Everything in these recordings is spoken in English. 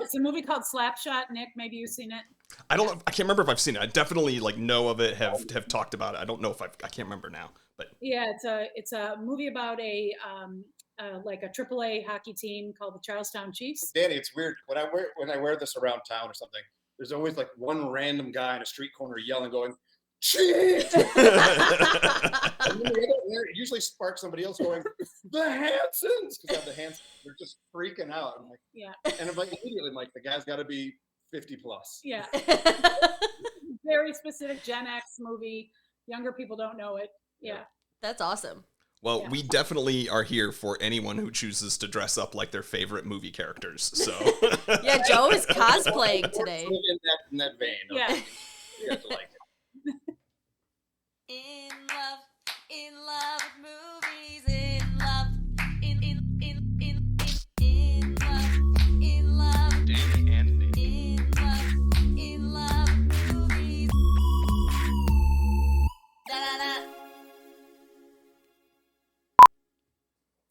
It's a movie called Slapshot. Nick, maybe you've seen it. I don't know. I can't remember if I've seen it. I definitely know of it. Have talked about it. I don't know if I can't remember now. But yeah, it's a movie about a like a AAA hockey team called the Charlestown Chiefs. Danny, it's weird when I wear this around town or something. There's always like one random guy in a street corner yelling, going, "Chiefs!" And it usually sparks somebody else going, "The Hansons!" Because the Hansons, they're just freaking out. I'm like, yeah, and I'm like immediately, I'm like, the guy's got to be 50 plus. Yeah, very specific Gen X movie. Younger people don't know it. Yeah, that's awesome. Well, we definitely are here for anyone who chooses to dress up like their favorite movie characters. So yeah, Joe is cosplaying today. In that vein. Yeah. You have to like it. In love with movies, in love, in love, Dani and Nic. in love with movies. Da-da-da.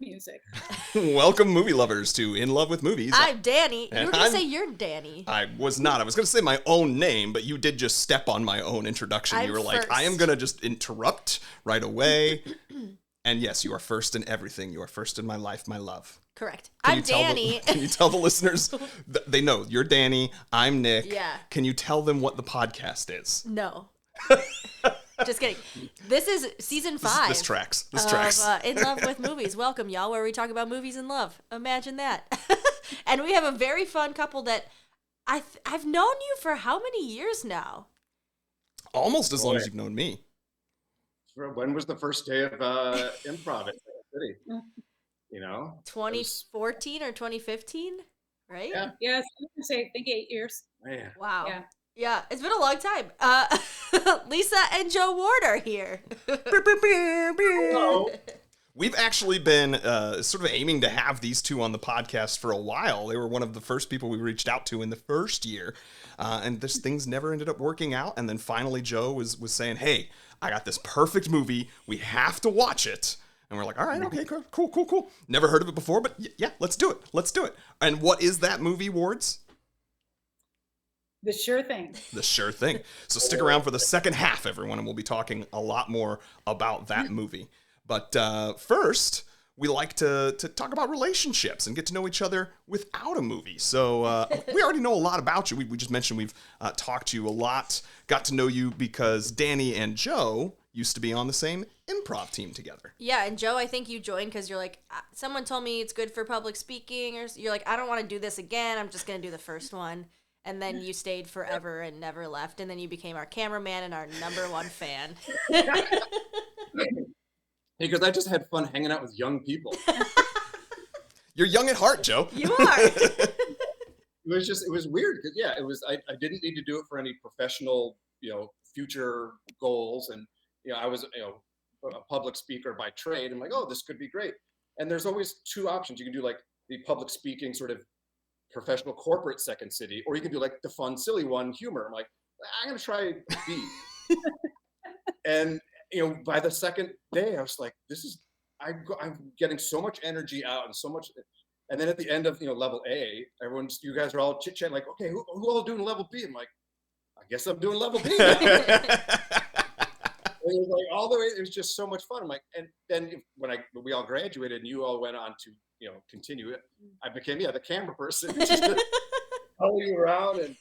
Music. Welcome, movie lovers, to In Love with Movies. I'm Dani. You And were going to I'm- say you're Dani. I was not. I was going to say my own name, but you did just step on my own introduction. I'm You were like, first. I am going to just interrupt right away. And yes, you are first in everything. You are first in my life, my love. Correct. Can I'm you tell Dani. Can you tell the listeners? They know you're Dani. I'm Nic. Yeah. Can you tell them what the podcast is? No. Just kidding. This is season 5. This tracks. This of, tracks. In Love with Movies. Welcome, y'all, where we talk about movies and love. Imagine that. And we have a very fun couple that I've known you for how many years now? Almost as long as you've known me. When was the first day of improv at City? You know, 2014 or 2015, right? Yeah. Yes, I would say I think 8 years. Man. Wow. Yeah. Yeah, it's been a long time. Lisa and Joe Ward are here. Hello. We've actually been sort of aiming to have these two on the podcast for a while. They were one of the first people we reached out to in the first year. And this things never ended up working out. And then finally Joe was saying, hey, I got this perfect movie. We have to watch it. And we're like, all right, okay, cool. Never heard of it before, but yeah, let's do it. And what is that movie, Wards? The Sure Thing. The Sure Thing. So stick around for the second half, everyone, and we'll be talking a lot more about that movie. But first, we like to talk about relationships and get to know each other without a movie. So we already know a lot about you. We just mentioned we've talked to you a lot, got to know you because Dani and Joe used to be on the same improv team together. Yeah, and Joe, I think you joined because you're like, someone told me it's good for public speaking, or you're like, I don't want to do this again. I'm just going to do the first one. And then you stayed forever and never left. And then you became our cameraman and our #1 fan. Because I just had fun hanging out with young people. You're young at heart, Joe. You are. It was weird because I didn't need to do it for any professional, future goals. And, I was, a public speaker by trade. I'm like, oh, this could be great. And there's always two options. You can do like the public speaking sort of professional corporate Second City, or you can do like the fun, silly one, humor. I'm like, I'm going to try B. And, by the second day, I was like, I'm getting so much energy out and so much. And then at the end of, level A, you guys are all chit chatting like, okay, who all doing level B? I'm like, I guess I'm doing level B now. And it was like all the way, it was just so much fun. I'm like, and then when we all graduated and you all went on to, continue it, I became, the camera person, just to follow you around. And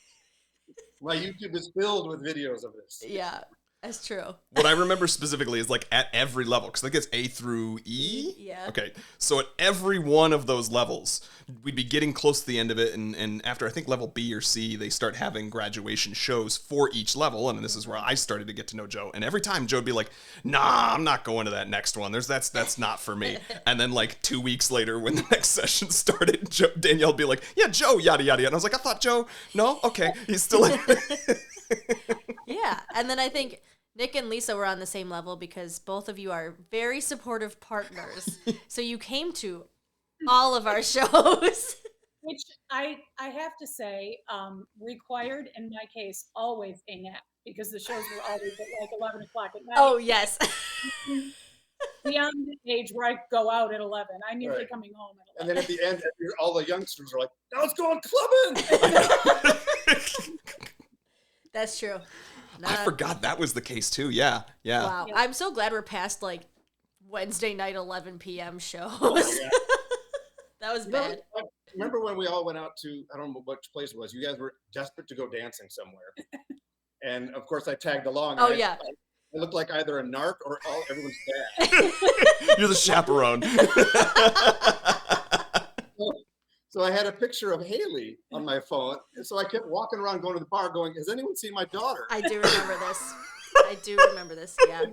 my YouTube is filled with videos of this. Yeah, that's true. What I remember specifically is like at every level, because I think it's A through E. Yeah. Okay, so at every one of those levels, we'd be getting close to the end of it, and after I think level B or C, they start having graduation shows for each level, and this is where I started to get to know Joe. And every time Joe would be like, "Nah, I'm not going to that next one. That's not for me." And then like 2 weeks later, when the next session started, Danielle would be like, "Yeah, Joe, yada yada," and I was like, "I thought Joe, no, okay, he's still in." Yeah, and then I think Nick and Lisa were on the same level because both of you are very supportive partners. So you came to all of our shows. Which I have to say, required in my case always a nap because the shows were always at like 11 o'clock at night. Oh, yes. beyond the age where I go out at 11. I'm usually Right. coming home at And 11. then at the end, all the youngsters are like, "Now let's go on clubbing." That's true. I forgot that was the case too. Yeah. Wow. Yeah. I'm so glad we're past like Wednesday night 11 p.m. shows. Yeah. That was bad. Remember when we all went out to, I don't know which place it was. You guys were desperate to go dancing somewhere, and of course I tagged along. Oh, and yeah. I looked like either a narc or everyone's dad. You're the chaperone. So I had a picture of Haley on my phone, and so I kept walking around going to the bar going, "Has anyone seen my daughter?" I do remember this. I do remember this. Yeah.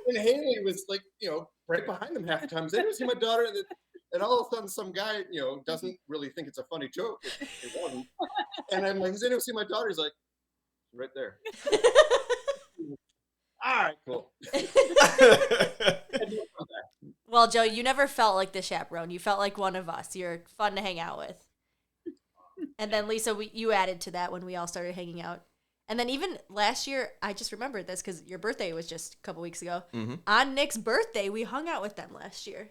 And Haley was like, right behind them half the time. "Has anyone seen my daughter?" And all of a sudden some guy, doesn't really think it's a funny joke. It wasn't. And I'm like, "Has anyone seen my daughter?" He's like, "Right there." All right, cool. Well, Joe, you never felt like the chaperone. You felt like one of us. You're fun to hang out with. And then, Lisa, you added to that when we all started hanging out. And then even last year, I just remembered this because your birthday was just a couple weeks ago. Mm-hmm. On Nick's birthday, we hung out with them last year.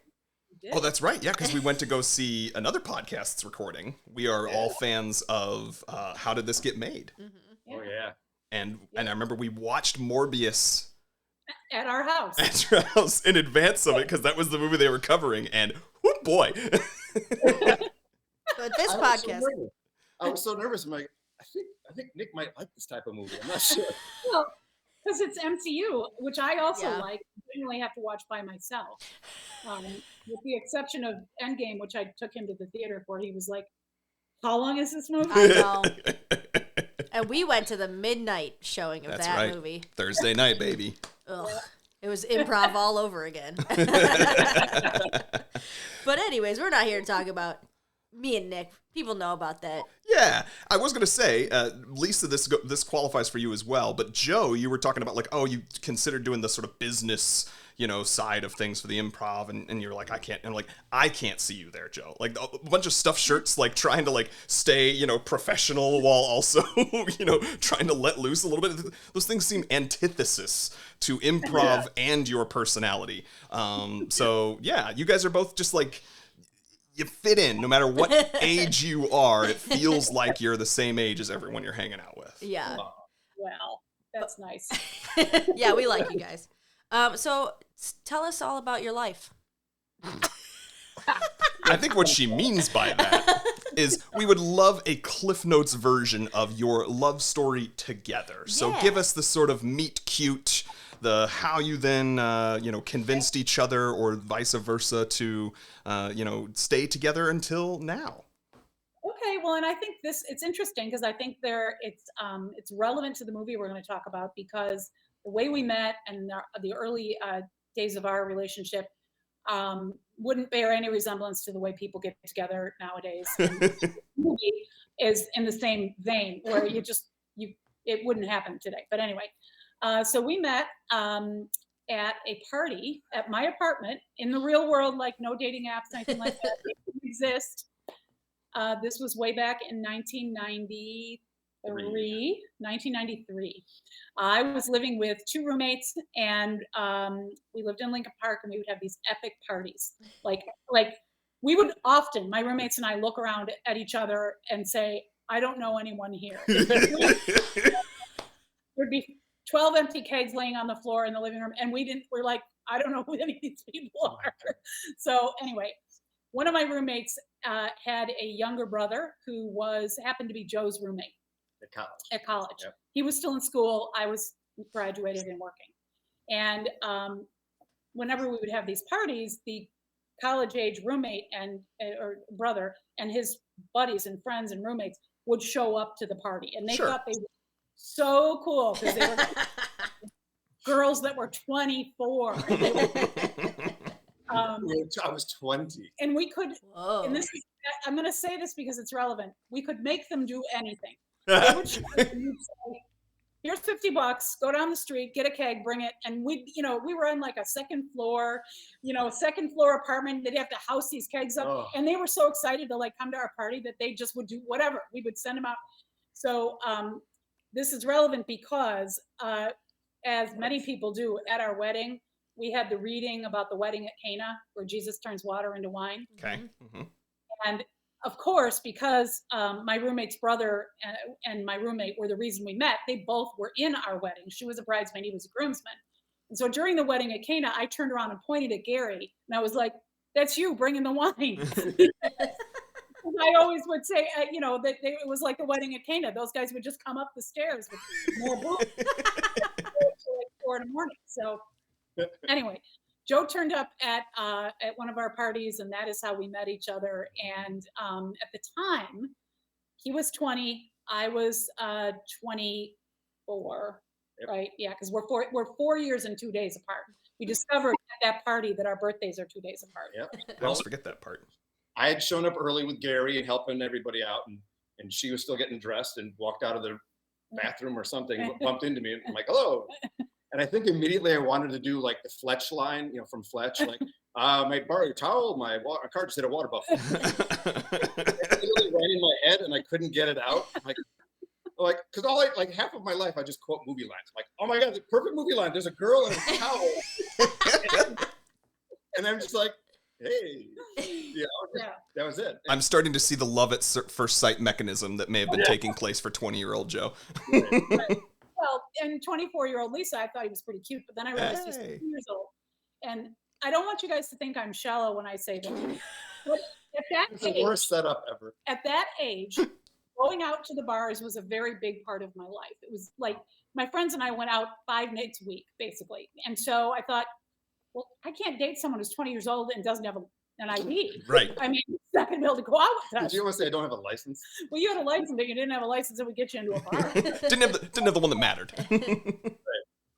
Oh, that's right. Yeah, because we went to go see another podcast's recording. We are all fans of How Did This Get Made? Mm-hmm. Oh, yeah. And I remember we watched Morbius At our house. at your house in advance of it because that was the movie they were covering. And oh boy. But this I podcast. was so nervous. I'm like, I think Nick might like this type of movie. I'm not sure. Well, because it's MCU, which I also Yeah. like. I generally have to watch by myself. With the exception of Endgame, which I took him to the theater for. He was like, "How long is this movie?" I know. And we went to the midnight showing of That's that right. movie. Thursday night, baby. Ugh. It was improv all over again. But anyways, we're not here to talk about me and Nick. People know about that. Yeah, I was gonna say, Lisa, this qualifies for you as well. But Joe, you were talking about like, oh, you considered doing the sort of business, side of things for the improv, and you're like, I can't, and like, I can't see you there, Joe. Like a bunch of stuffed shirts, like trying to like stay, professional while also, trying to let loose a little bit. Those things seem antithesis to improv and your personality. So yeah, you guys are both just like. You fit in no matter what age you are. It feels like you're the same age as everyone you're hanging out with. Yeah. Well, that's nice. Yeah, we like you guys. So tell us all about your life. I think what she means by that is we would love a Cliff Notes version of your love story together. So Yeah. give us the sort of meet cute, the how you then, convinced each other or vice versa to, stay together until now. Okay, well, and I think it's interesting because I think it's relevant to the movie we're going to talk about because the way we met and the early days of our relationship wouldn't bear any resemblance to the way people get together nowadays. And the movie is in the same vein where it wouldn't happen today. But anyway, so we met at a party at my apartment in the real world, like no dating apps, anything like that. They didn't exist. This was way back in 1993. I was living with two roommates, and we lived in Lincoln Park, and we would have these epic parties. Like we would often, my roommates and I, look around at each other and say, "I don't know anyone here." There'd be 12 empty kegs laying on the floor in the living room, and we're like, "I don't know who any of these people are." So anyway, one of my roommates had a younger brother who happened to be Joe's roommate at college. Yep. He was still in school. I was graduated and working. And whenever we would have these parties, the college age roommate or brother and his buddies and friends and roommates would show up to the party, and they Sure. thought they were so cool because they were girls that were 24. I was 20. And we could, Whoa. and I'm going to say this because it's relevant. We could make them do anything. They would show up and we'd say, "Here's $50. Go down the street, get a keg, bring it." And we were on like a second floor apartment. They'd have to house these kegs up, Oh. and they were so excited to like come to our party that they just would do whatever. We would send them out. So this is relevant because, as many people do at our wedding, we had the reading about the wedding at Cana, where Jesus turns water into wine. Okay. And of course, because my roommate's brother and my roommate were the reason we met, they both were in our wedding. She was a bridesmaid, he was a groomsman. And so during the wedding at Cana, I turned around and pointed at Gary, and I was like, "That's you bringing the wine." I always would say, that it was like the wedding at Cana. Those guys would just come up the stairs with more booze until like 4 in the morning. So anyway, Joe turned up at one of our parties, and that is how we met each other. And at the time, he was 20, I was 24. Yep. Right? Yeah, because we're 4 years and 2 days apart. We discovered at that party that our birthdays are 2 days apart. Yep. I always forget that part. I had shown up early with Gary and helping everybody out, and she was still getting dressed and walked out of the bathroom or something, bumped into me, and I'm like, "Hello." And I think immediately I wanted to do like the Fletch line, from Fletch, like, "May I borrow your towel? My car just hit a water buffalo." It literally ran in my head, and I couldn't get it out. Like, because half of my life I just quote movie lines. Like, "Oh my God, the perfect movie line. There's a girl in a towel," and I'm just like, "Hey." That was it. I'm starting to see the love at first sight mechanism that may have been taking place for 20-year-old Joe. Right. Well, and 24-year-old Lisa, I thought he was pretty cute, but then I realized he's 2 years old. And I don't want you guys to think I'm shallow when I say that. But at that It's age, the worst setup ever. At that age, going out to the bars was a very big part of my life. It was like my friends and I went out 5 nights a week, basically. And so I thought, well, I can't date someone who's 20 years old and doesn't have an ID. Right. I mean, he's not going to be able to go out with us. Did you almost say I don't have a license? Well, you had a license, but you didn't have a license that would get you into a bar. Didn't have the one that mattered.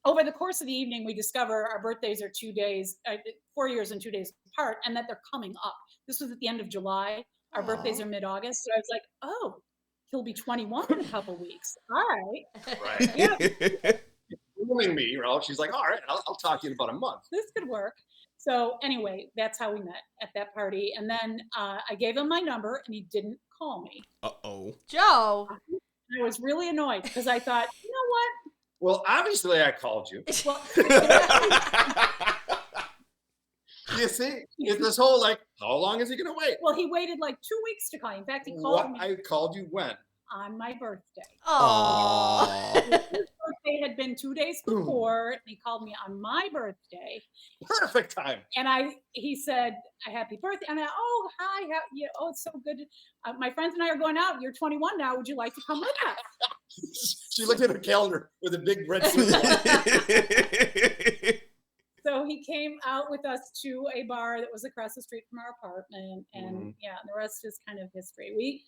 Over the course of the evening, we discover our birthdays are 2 days, 4 years and 2 days apart, and that they're coming up. This was at the end of July. Our birthdays are mid-August. So I was like, oh, he'll be 21 in a couple weeks. All right. Right. Yeah, Fooling me, she's like, "All right, I'll talk to you in about a month." this could work. So anyway, that's how we met at that party. And then I gave him my number, and he didn't call me. Uh-oh. Joe. I was really annoyed because I thought, you know what? Well, obviously I called you. Well, You see, it's this whole like, how long is he gonna wait? well, he waited like 2 weeks to call. In fact, he called me I called you when? on my birthday. Oh. Aww. His birthday had been 2 days before, and he called me on my birthday. Perfect time. And he said, "A happy birthday." And "Oh, hi, it's so good. My friends and I are going out. You're 21 now. Would you like to come with us?" She looked at her calendar with a big red circle. So he came out with us to a bar that was across the street from our apartment, and the rest is kind of history. We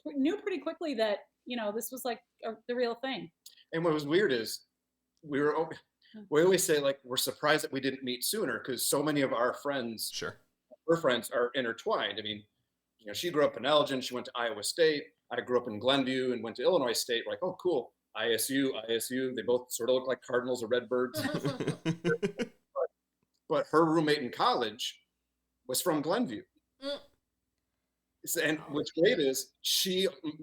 knew pretty quickly that this was like the real thing. And what was weird is we always say like we're surprised that we didn't meet sooner because so many of our friends, her friends, are intertwined. I mean, she grew up in Elgin. She went to Iowa State. I grew up in Glenview and went to Illinois State. We're like, oh, cool. ISU. They both sort of look like cardinals or redbirds. But her roommate in college was from Glenview. And what's great is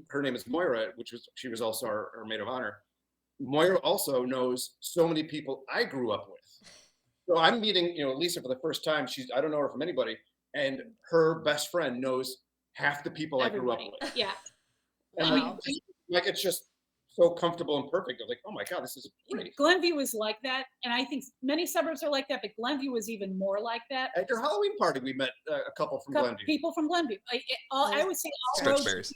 her name is Moira, she was also our maid of honor. Moira also knows so many people I grew up with. So I'm meeting, Lisa for the first time. I don't know her from anybody, and her best friend knows half the people Everybody. I grew up with. Yeah. And Wow. like it's just so comfortable and perfect. I was like, oh my God, this is great. Glenview was like that, and I think many suburbs are like that, but Glenview was even more like that. At your Halloween party, we met a couple from Glenview. People from Glenview. I would say all roads. Stretchberries.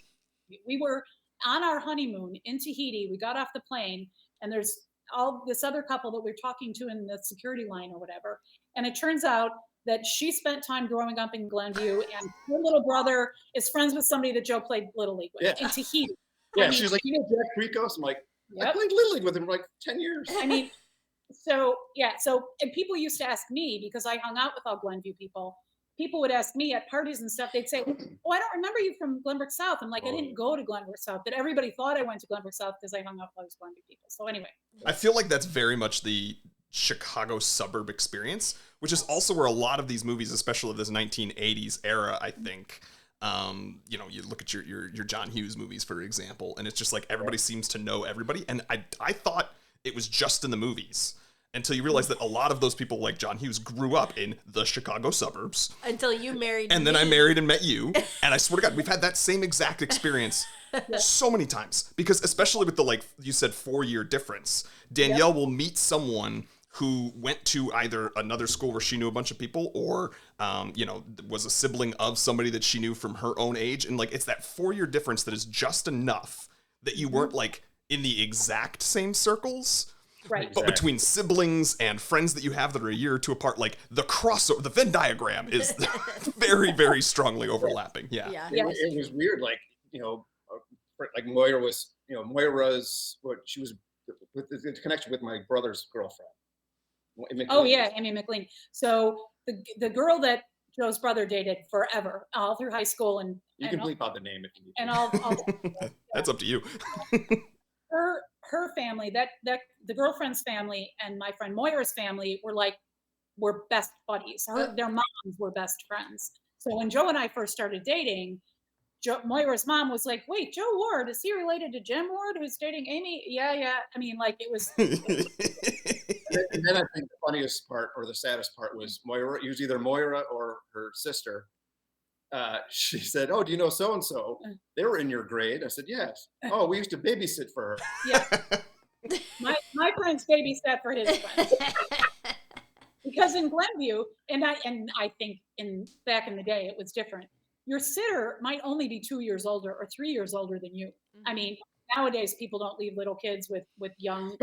We were on our honeymoon in Tahiti. We got off the plane, and there's all this other couple that we're talking to in the security line or whatever. And it turns out that she spent time growing up in Glenview, and her little brother is friends with somebody that Joe played Little League with in Tahiti. Yeah, she was like, Jack Ricos? I'm like, I played Little League with him for like 10 years. I mean, and people used to ask me, because I hung out with all Glenview people, would ask me at parties and stuff, they'd say, "Oh, I don't remember you from Glenbrook South." I'm like, I didn't go to Glenbrook South, but everybody thought I went to Glenbrook South because I hung out with all those Glenview people. So anyway. I feel like that's very much the Chicago suburb experience, which is also where a lot of these movies, especially of this 1980s era, I think, you look at your John Hughes movies, for example, and it's just like everybody seems to know everybody. And I thought it was just in the movies. until you realize that a lot of those people, like John Hughes, grew up in the Chicago suburbs. Until you married And me. then I married and met you. And I swear to God, we've had that same exact experience so many times. Because especially with the, like you said, 4-year difference, Danielle will meet someone who went to either another school where she knew a bunch of people or, was a sibling of somebody that she knew from her own age. And like, it's that 4-year difference that is just enough that you weren't like in the exact same circles. Right. But between siblings and friends that you have that are a year or two apart, like the crossover, the Venn diagram is very, very strongly overlapping. Yeah. It was weird. Like, like Moira's, what she was with the connection with my brother's girlfriend. Oh yeah, Amy McLean. So the girl that Joe's brother dated forever, all through high school, and you can bleep out the name if you need. And all That's up to you. her family, that the girlfriend's family and my friend Moira's family were best buddies. Their moms were best friends. So when Joe and I first started dating, Moira's mom was like, "Wait, Joe Ward, is he related to Jim Ward, who's dating Amy?" Yeah. I mean, like it was. And then I think the funniest part or the saddest part was Moira. It was either Moira or her sister. She said, "Oh, do you know so and so? They were in your grade." I said, "Yes." "Oh, we used to babysit for her." Yeah. My friends babysat for his friends. Because in Glenview, and I think back in the day it was different. Your sitter might only be 2 years older or 3 years older than you. I mean, nowadays people don't leave little kids with young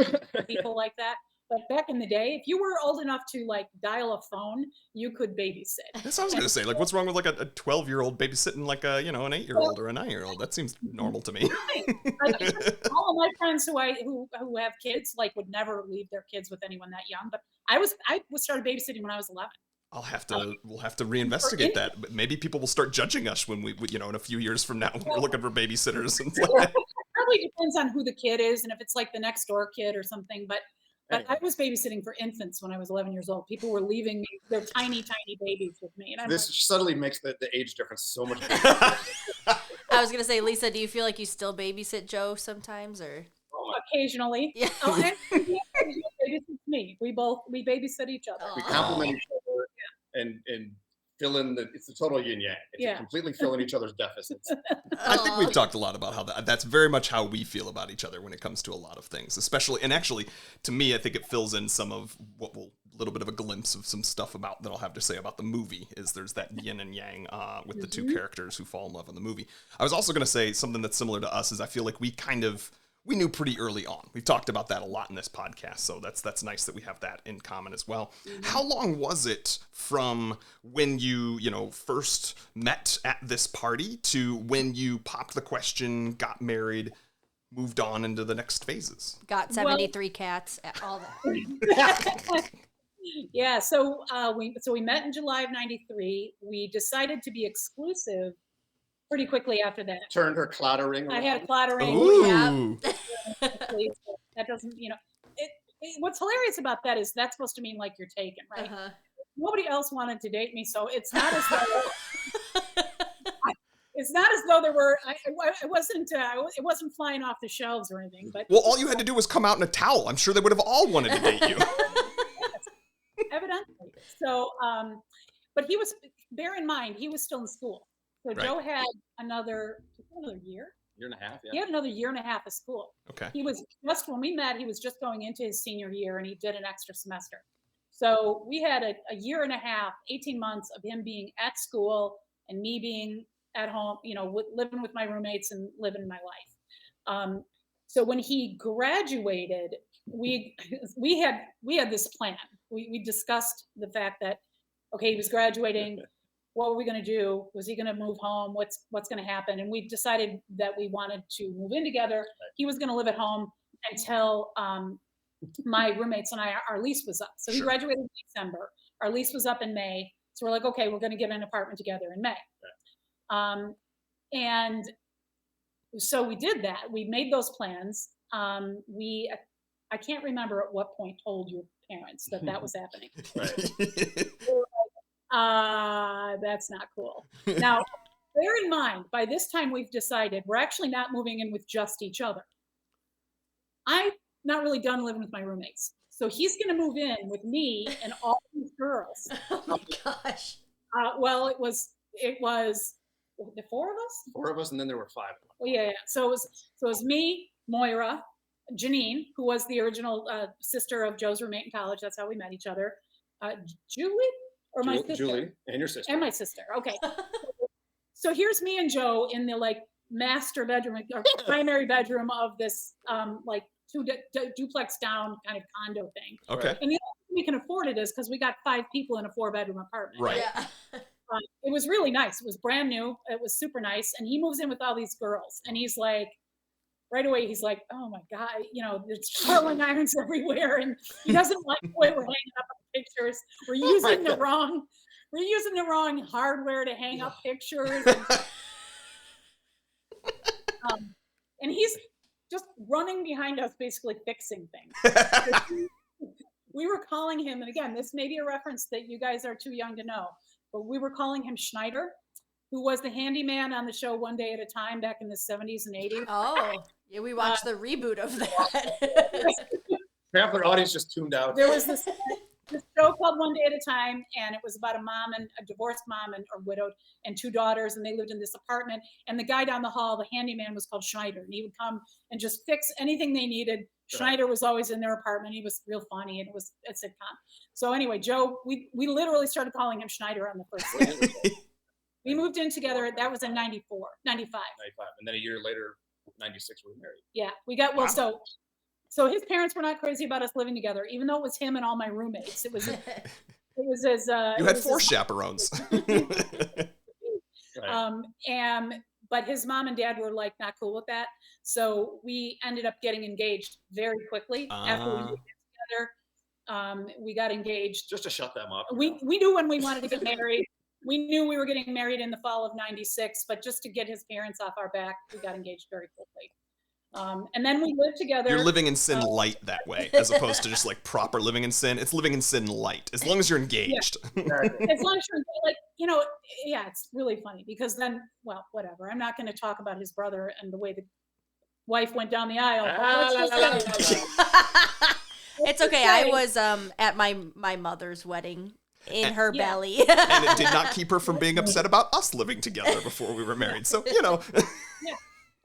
people like that. But back in the day, if you were old enough to like dial a phone, you could babysit. That's what I was going to say. Like, what's wrong with like a 12-year-old babysitting like an 8-year-old or a 9-year-old? That seems normal to me. Right. All of my friends who have kids like would never leave their kids with anyone that young. But I started babysitting when I was 11. We'll have to reinvestigate that. Maybe people will start judging us when we in a few years from now when we're looking for babysitters. And It probably depends on who the kid is and if it's like the next door kid or something. But I was babysitting for infants when I was 11 years old. People were leaving me their tiny, tiny babies with me. And this suddenly makes the age difference so much bigger. I was gonna say, Lisa, do you feel like you still babysit Joe sometimes, or? Occasionally. Yeah. And he babysits me. We babysit each other. We complement each other and fill in it's a total yin-yang. It's completely filling each other's deficits. I think we've talked a lot about how that's very much how we feel about each other when it comes to a lot of things, especially, and actually, to me, I think it fills in some of what will, a little bit of a glimpse of some stuff about that I'll have to say about the movie, is there's that yin and yang with the two characters who fall in love in the movie. I was also going to say something that's similar to us is I feel like we knew pretty early on. We've talked about that a lot in this podcast, so that's nice that we have that in common as well. How long was it from when you first met at this party to when you popped the question, got married, moved on into the next phases? Got 73 cats, all that. Yeah, so we met in July of '93. We decided to be exclusive pretty quickly after that. Turned her clattering around. I had a clattering. Ooh. That doesn't, what's hilarious about that is that's supposed to mean like you're taken, right? Nobody else wanted to date me, so it's not as though there were. It wasn't flying off the shelves or anything. But well, all you had to do was come out in a towel. I'm sure they would have all wanted to date you. Evidently. So, but bear in mind, he was still in school. So Right. Joe had another year. Year and a half, yeah. He had another year and a half of school. Okay. When we met, he was just going into his senior year and he did an extra semester. So we had a year and a half, 18 months of him being at school and me being at home, living with my roommates and living my life. So when he graduated, we had this plan. We discussed the fact that, okay, he was graduating. What were we going to do? Was he going to move home? What's going to happen? And we decided that we wanted to move in together. He was going to live at home until my roommates and our lease was up. So he graduated in December. Our lease was up in May. So we're like, okay, we're going to get an apartment together in May. And so we did that. We made those plans. I can't remember at what point told your parents that was happening. That's not cool. Now, bear in mind, by this time we've decided we're actually not moving in with just each other. I'm not really done living with my roommates. So he's going to move in with me and all these girls. Oh my gosh. Well, it was the four of us. 4 of us, and then there were 5 of them. Well, yeah. So it was me, Moira, Janine, who was the original sister of Joe's roommate in college. That's how we met each other. Julie, or my sister, Julie, and your sister. and my sister. Okay. So here's me and Joe in the like master bedroom or primary bedroom of this like duplex down kind of condo thing. Okay. And the only reason we can afford it is because we got 5 people in a 4-bedroom apartment. Right. Yeah. It was really nice. It was brand new. It was super nice. And he moves in with all these girls, and he's like, right away, he's like, oh my God, you know, there's curling irons everywhere, and he doesn't like the way we're hanging up pictures. We're using the wrong hardware to hang up pictures. And he's just running behind us, basically fixing things. We were calling him, and again, this may be a reference that you guys are too young to know, but we were calling him Schneider, who was the handyman on the show One Day at a Time back in the 70s and 80s. Oh, yeah, we watched the reboot of that. Half our audience just tuned out. There was this show called One Day at a Time, and it was about a mom and a divorced mom or widowed and 2 daughters, and they lived in this apartment. And the guy down the hall, the handyman, was called Schneider, and he would come and just fix anything they needed. Schneider was always in their apartment. He was real funny, and it was a sitcom. So anyway, Joe, we literally started calling him Schneider on the first day. We moved in together. That was in 95. 95, and then a year later, 96, we were married. Yeah, we got So his parents were not crazy about us living together, even though it was him and all my roommates. It was as you had 4 chaperones. But his mom and dad were like not cool with that. So we ended up getting engaged very quickly after we moved in together. We got engaged Just to shut them up. We knew when we wanted to get married. We knew we were getting married in the fall of 96, but just to get his parents off our back, we got engaged very quickly. And then we lived together. You're living in sin light that way, as opposed to just like proper living in sin. It's living in sin light, as long as you're engaged. Yeah. As long as you're like, you know, yeah, it's really funny because then, well, whatever. I'm not going to talk about his brother and the way the wife went down the aisle. It's okay. I was at my mother's wedding in her belly. And it did not keep her from being upset about us living together before we were married. So, you know. Yeah.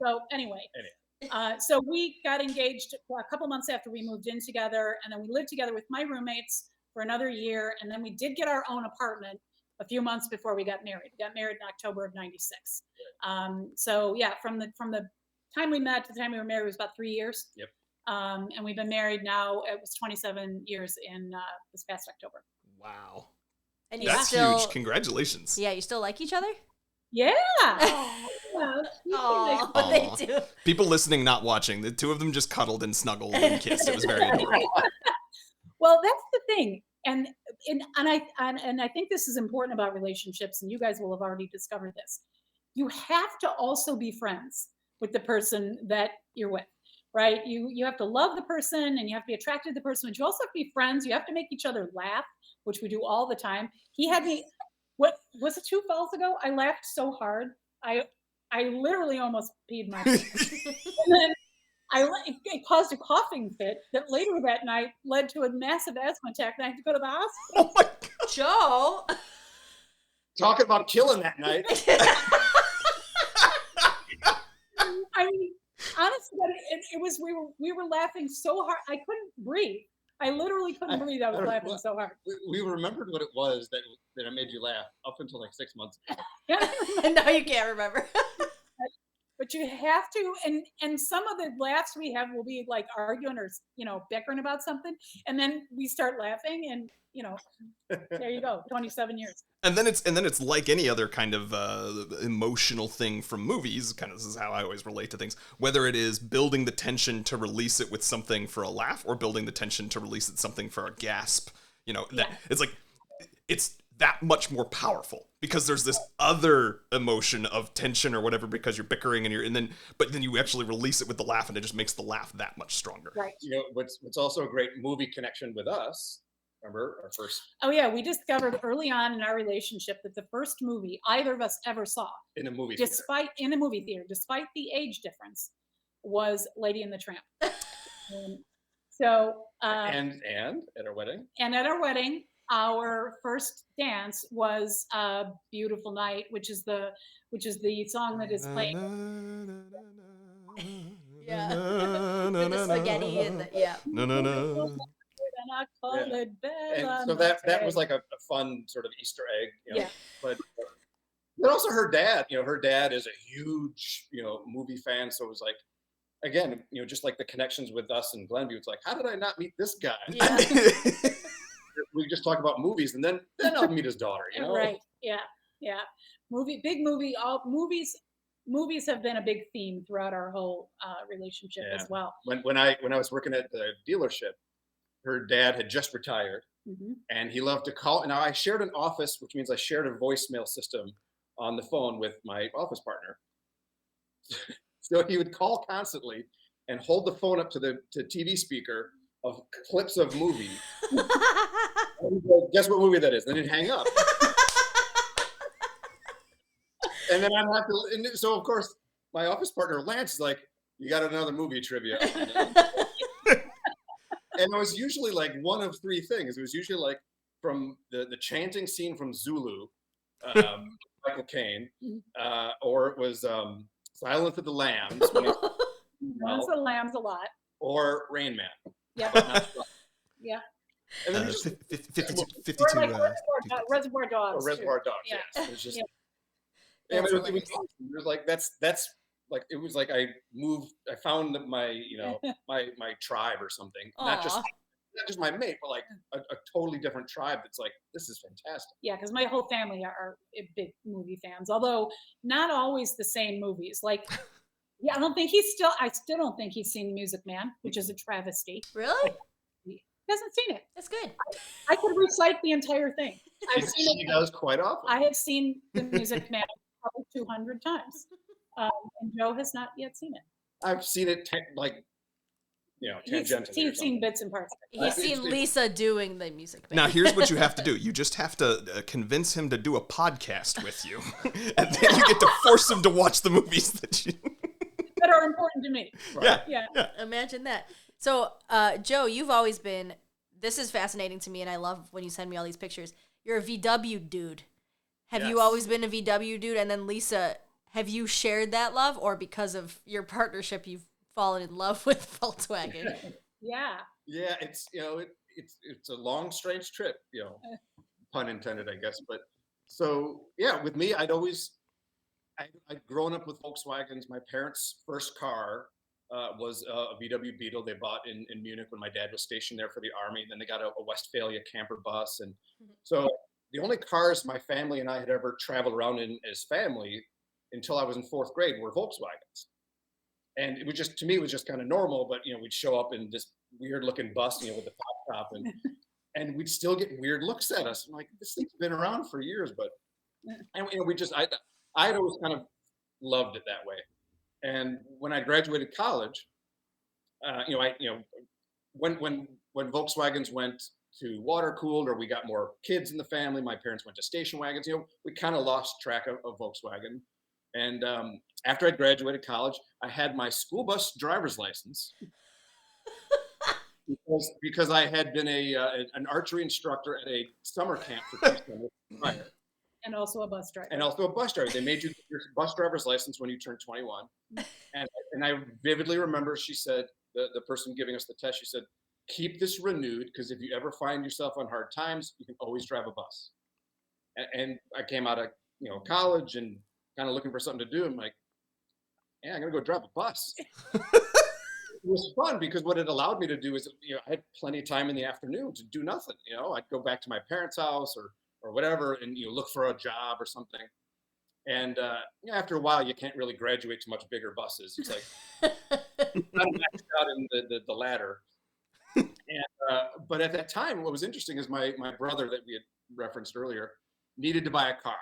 So anyway. So we got engaged a couple months after we moved in together, and then we lived together with my roommates for another year, and then we did get our own apartment a few months before we got married. We got married in October of 96. So yeah, from the time we met to the time we were married was about 3 years. Yep. And we've been married now. It was 27 years in this past October. Wow. And that's huge. Congratulations. Yeah, you still like each other? Yeah. Oh, they do. People listening, not watching, the 2 of them just cuddled and snuggled and kissed. It was very adorable. Well, that's the thing. And I think this is important about relationships, and you guys will have already discovered this. You have to also be friends with the person that you're with, right? You have to love the person, and you have to be attracted to the person, but you also have to be friends. You have to make each other laugh, which we do all the time. He had me, what was it 2 falls ago? I laughed so hard. I literally almost peed myself. And then it caused a coughing fit that later that night led to a massive asthma attack, and I had to go to the hospital. Oh my God. Joe. Talking about killing that night. I mean, honestly, it was we were laughing so hard I couldn't breathe. I literally couldn't breathe. I was laughing so hard. We remembered what it was that it made you laugh up until like 6 months ago. And now you can't remember. But you have to, and some of the laughs we have will be like arguing or, you know, bickering about something, and then we start laughing, and you know, there you go, 27 years. And then it's like any other kind of emotional thing from movies. Kind of, this is how I always relate to things. Whether it is building the tension to release it with something for a laugh, or building the tension to release it something for a gasp. You know, that it's like it's that much more powerful because there's this other emotion of tension or whatever because you're bickering but then you actually release it with the laugh, and it just makes the laugh that much stronger. Right. You know, what's also a great movie connection with us. Remember our first? Oh yeah, we discovered early on in our relationship that the first movie either of us ever saw in a movie despite the age difference, was Lady and the Tramp. So, And at our wedding. and at our wedding, our first dance was "Beautiful Night," which is the song that is playing. Yeah. With the spaghetti and And I call Yeah. it And Bella so that was Notte. like a fun sort of Easter egg, Yeah. But also her dad, her dad is a huge, movie fan. So it was like, again, just like the connections with us in Glenview, it's like, how did I not meet this guy? Yeah. We just talk about movies, and then I'll meet his daughter, Right. Yeah. Yeah. Big movie. All movies have been a big theme throughout our whole relationship Yeah. as well. When I was working at the dealership, her dad had just retired, Mhm. and he loved to call. Now I shared an office, which means I shared a voicemail system on the phone with my office partner. So he would call constantly and hold the phone up to the TV speaker of clips of movies. And he'd go, guess what movie that is? Then he'd hang up. And then I'd have to, and so of course, my office partner Lance is like, you got another movie trivia. And it was usually like one of three things. It was usually like from the chanting scene from Zulu, Michael Caine, or it was Silence of the Lambs, Once the Lambs a lot. or Rain Man. Yep. Yeah. Yeah. And then just 52. Or like Reservoir Dogs. or Reservoir Dogs. Yeah. Yes. It was just. Yeah. Yeah, That's but it was hilarious. awesome. It was like that's like it was like I found my my tribe or something. Not just my mate, but like a totally different tribe that's like, this is fantastic. Yeah, because my whole family are big movie fans, although not always the same movies. Like, yeah, I still don't think he's seen Music Man, which is a travesty. Really? He hasn't seen it. That's good. I could recite the entire thing. I've seen She it. does quite often. I have seen the Music Man probably 200 times, and Joe has not yet seen it. I've seen it tangentially. He's seen bits and parts. He's seen Lisa doing the Music Man. Now, here's what you have to do. You just have to convince him to do a podcast with you. And then you get to force him to watch the movies that are important to me. Right. Yeah. Imagine that. So, Joe, you've always been, this is fascinating to me, and I love when you send me all these pictures. You're a VW dude. Have you Yes. always been a VW dude? And then, Lisa, have you shared that love, or because of your partnership, you've fallen in love with Volkswagen? Yeah. Yeah, it's it's a long, strange trip, pun intended, I guess. But so yeah, with me, I'd grown up with Volkswagens. My parents' first car was a VW Beetle they bought in Munich when my dad was stationed there for the army. Then they got a Westphalia camper bus, and so the only cars my family and I had ever traveled around in as family until I was in fourth grade were Volkswagens. And it was just, to me, it was just kind of normal, but we'd show up in this weird looking bus, with the top, and we'd still get weird looks at us. I'm like, this thing's been around for years, but and I'd always kind of loved it that way. And when I graduated college, when Volkswagens went to water cooled, or we got more kids in the family, my parents went to station wagons. We kind of lost track of Volkswagen. And after I graduated college, I had my school bus driver's license because I had been an archery instructor at a summer camp for 2 summers prior. And also a bus driver. And also a bus driver. They made you get your bus driver's license when you turned 21. And I vividly remember she said, the person giving us the test, she said, keep this renewed, because if you ever find yourself on hard times, you can always drive a bus. And I came out of college and kind of looking for something to do. I'm like, yeah, I'm gonna go drive a bus. It was fun because what it allowed me to do is, I had plenty of time in the afternoon to do nothing. I'd go back to my parents' house or whatever, and look for a job or something. And after a while, you can't really graduate to much bigger buses. It's like I'm maxed out in the ladder. And but at that time, what was interesting is my brother that we had referenced earlier needed to buy a car,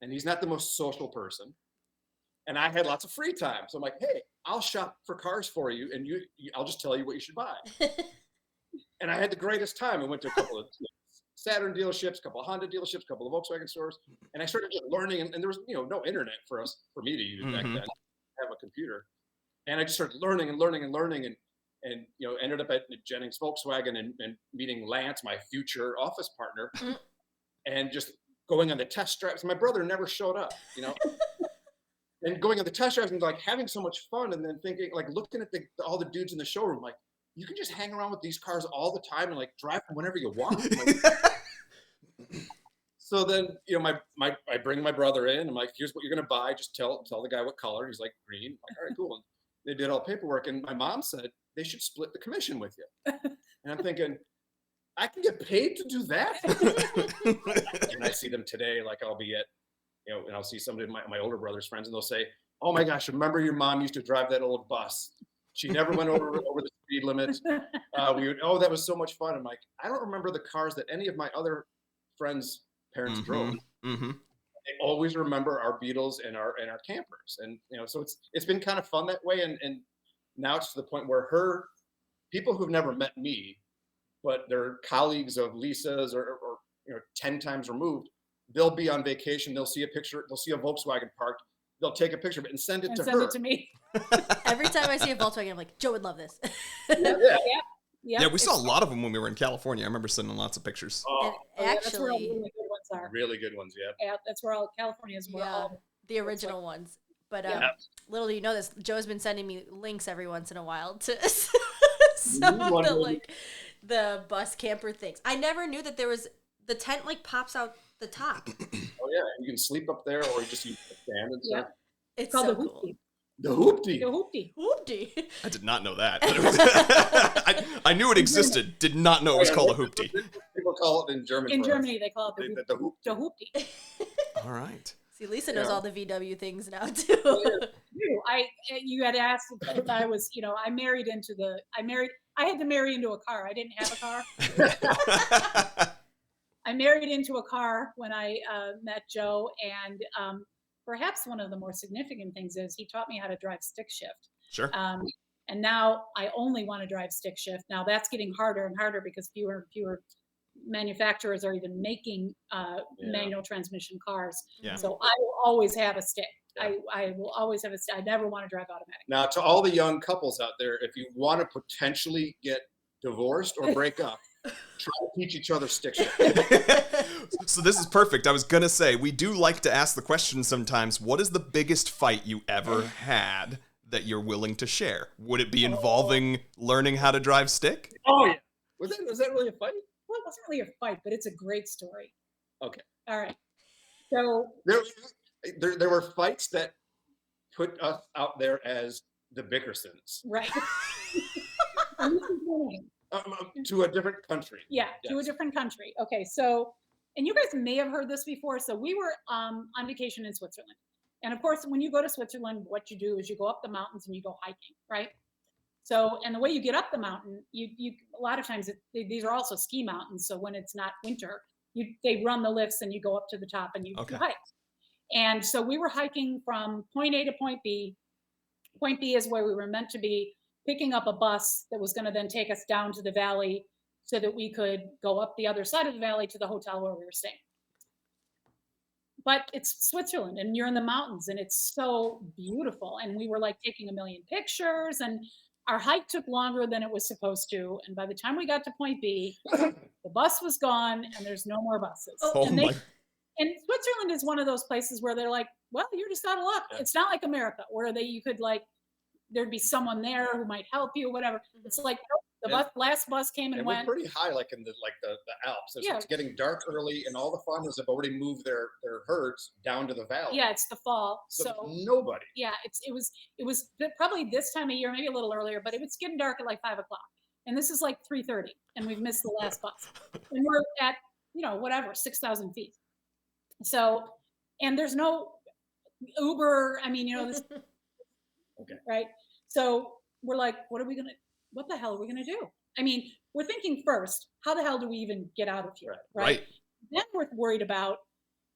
and he's not the most social person. And I had lots of free time, so I'm like, hey, I'll shop for cars for you, and I'll just tell you what you should buy. And I had the greatest time. I went to a couple of Saturn dealerships, a couple of Honda dealerships, a couple of Volkswagen stores, and I started just learning. And there was no internet for me to use back then. I have a computer, and I just started learning and learning and learning. And and ended up at Jennings Volkswagen and meeting Lance, my future office partner, and just going on the test drives. My brother never showed up, and going on the test drives and like having so much fun, and then thinking, like looking at all the dudes in the showroom, like you can just hang around with these cars all the time and like drive them whenever you want. So then, I bring my brother in. I'm like, here's what you're gonna buy. Just tell the guy what color. He's like, green. I'm like, all right, cool. And they did all paperwork, and my mom said they should split the commission with you. And I'm thinking, I can get paid to do that. And I see them today, like I'll be at, and I'll see some of my older brother's friends, and they'll say, "Oh my gosh, remember your mom used to drive that old bus? She never went over the speed limit. That was so much fun." I'm like, I don't remember the cars that any of my other friends' parents drove. Mm-hmm. They always remember our Beetles and our campers, and so it's been kind of fun that way. And now it's to the point where people who've never met me, but they're colleagues of Lisa's or 10 times removed, they'll be on vacation. They'll see a picture. They'll see a Volkswagen parked. They'll take a picture of it and send it to her. Send it to me. Every time I see a Volkswagen, I'm like, Joe would love this. Yeah. Yeah, we saw a lot of them when we were in California. I remember sending lots of pictures. That's where all the Actually, really good ones are. Really good ones, yeah. Yeah, that's where all California's where all the original ones. But little do you know this, Joe's been sending me links every once in a while to some of the bus camper things. I never knew that there was the tent like pops out the top. Oh yeah, you can sleep up there, or you just use the stand and stuff. It's called so the cool. hoopty. The hoopty. The hoopty. Hoopty. I did not know that. I knew it existed. Did not know it was called a hoopty. People call it in German. In Germany, they call it the hoopty. The hoopty. All right. See, Lisa knows all the VW things now too. You had asked if I was, I had to marry into a car. I didn't have a car. I married into a car when I met Joe, and perhaps one of the more significant things is he taught me how to drive stick shift. Sure. And now I only want to drive stick shift. Now that's getting harder and harder because fewer and fewer manufacturers are even making manual transmission cars. Yeah. So I will always have a stick. Yeah. I will always have a stick. I never want to drive automatic. Now, to all the young couples out there, if you want to potentially get divorced or break up, try to teach each other stick shift. So this is perfect. I was going to say, we do like to ask the question sometimes, what is the biggest fight you ever had that you're willing to share? Would it be involving learning how to drive stick? Oh, yeah. Was that really a fight? Well, it wasn't really a fight, but it's a great story. Okay. All right. So there were fights that put us out there as the Bickersons. right. To a different country. Yeah, Yes. to a different country. Okay, so, and you guys may have heard this before. So we were on vacation in Switzerland. And of course, when you go to Switzerland, what you do is you go up the mountains and you go hiking, right? So, and the way you get up the mountain, you a lot of times these are also ski mountains. So when it's not winter, they run the lifts and you go up to the top and you hike. And so we were hiking from point A to point B. Point B is where we were meant to be, picking up a bus that was going to then take us down to the valley so that we could go up the other side of the valley to the hotel where we were staying. But it's Switzerland and you're in the mountains and it's so beautiful. And we were like taking a million pictures, and our hike took longer than it was supposed to. And by the time we got to point B, the bus was gone and there's no more buses. And Switzerland is one of those places where they're like, well, you're just out of luck. Yeah. It's not like America where you could there'd be someone there who might help you, whatever. Mm-hmm. It's like last bus came and went. We're pretty high, like in the Alps. It's getting dark early, and all the farmers have already moved their herds down to the valley. Yeah, it's the fall, so nobody. Yeah, it was probably this time of year, maybe a little earlier, but it was getting dark at like 5 o'clock, and this is like 3:30, and we've missed the last bus, and we're at 6,000 feet. So, and there's no Uber. I mean, this. Okay. Right. So we're like, what the hell are we going to do? I mean, we're thinking first, how the hell do we even get out of here? Right. Then we're worried about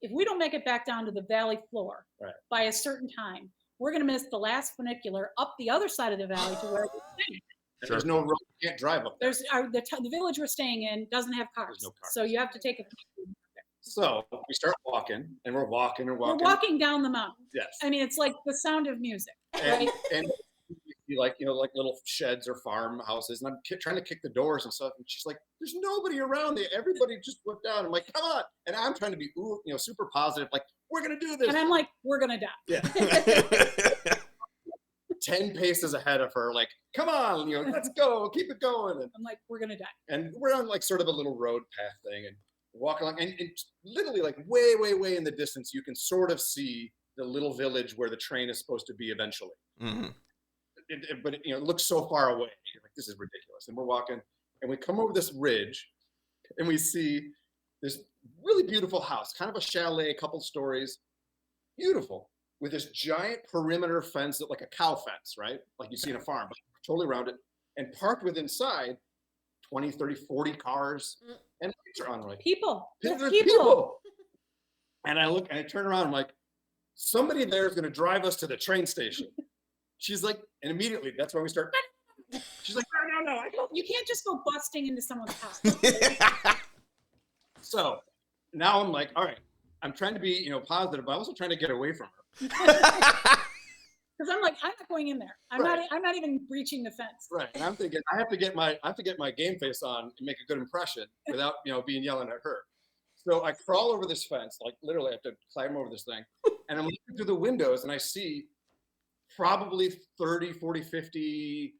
if we don't make it back down to the valley floor by a certain time, we're going to miss the last funicular up the other side of the valley to where we're staying. Sure. There's no road, you can't drive up there. The village we're staying in doesn't have cars. There's no cars. So you have to take a. So we start walking, and we're walking and walking. We're walking down the mountain. Yes. I mean, it's like the sound of music. And be like, like little sheds or farmhouses, and I'm trying to kick the doors and stuff, and she's like, "There's nobody around there. Everybody just went down." I'm like, "Come on!" And I'm trying to be, super positive, like, "We're gonna do this." And I'm like, "We're gonna die." Yeah. 10 paces ahead of her, like, "Come on, let's go, keep it going." And I'm like, "We're gonna die." and we're on like sort of a little road path thing, and walking along, and literally like way, way, way in the distance, you can sort of see the little village where the train is supposed to be eventually. Mm-hmm. But it looks so far away. You're like, this is ridiculous. And we're walking, and we come over this ridge, and we see this really beautiful house, kind of a chalet, a couple stories, beautiful, with this giant perimeter fence, that like a cow fence, right? Like you see in a farm, but totally around it, and parked with inside 20, 30, 40 cars, and lights are on, right? People. There's People. And I look, and I turn around, I'm like, somebody there is going to drive us to the train station. She's like, and immediately that's when we start. She's like, no, I don't. You can't just go busting into someone's house. So now I'm like, all right, I'm trying to be, positive, but I'm also trying to get away from her. Because I'm like, I'm not going in there. I'm not even breaching the fence. Right. And I'm thinking, I have to get my game face on and make a good impression without, being yelling at her. So I crawl over this fence, like literally I have to climb over this thing. And I'm looking through the windows, and I see probably 30, 40, 50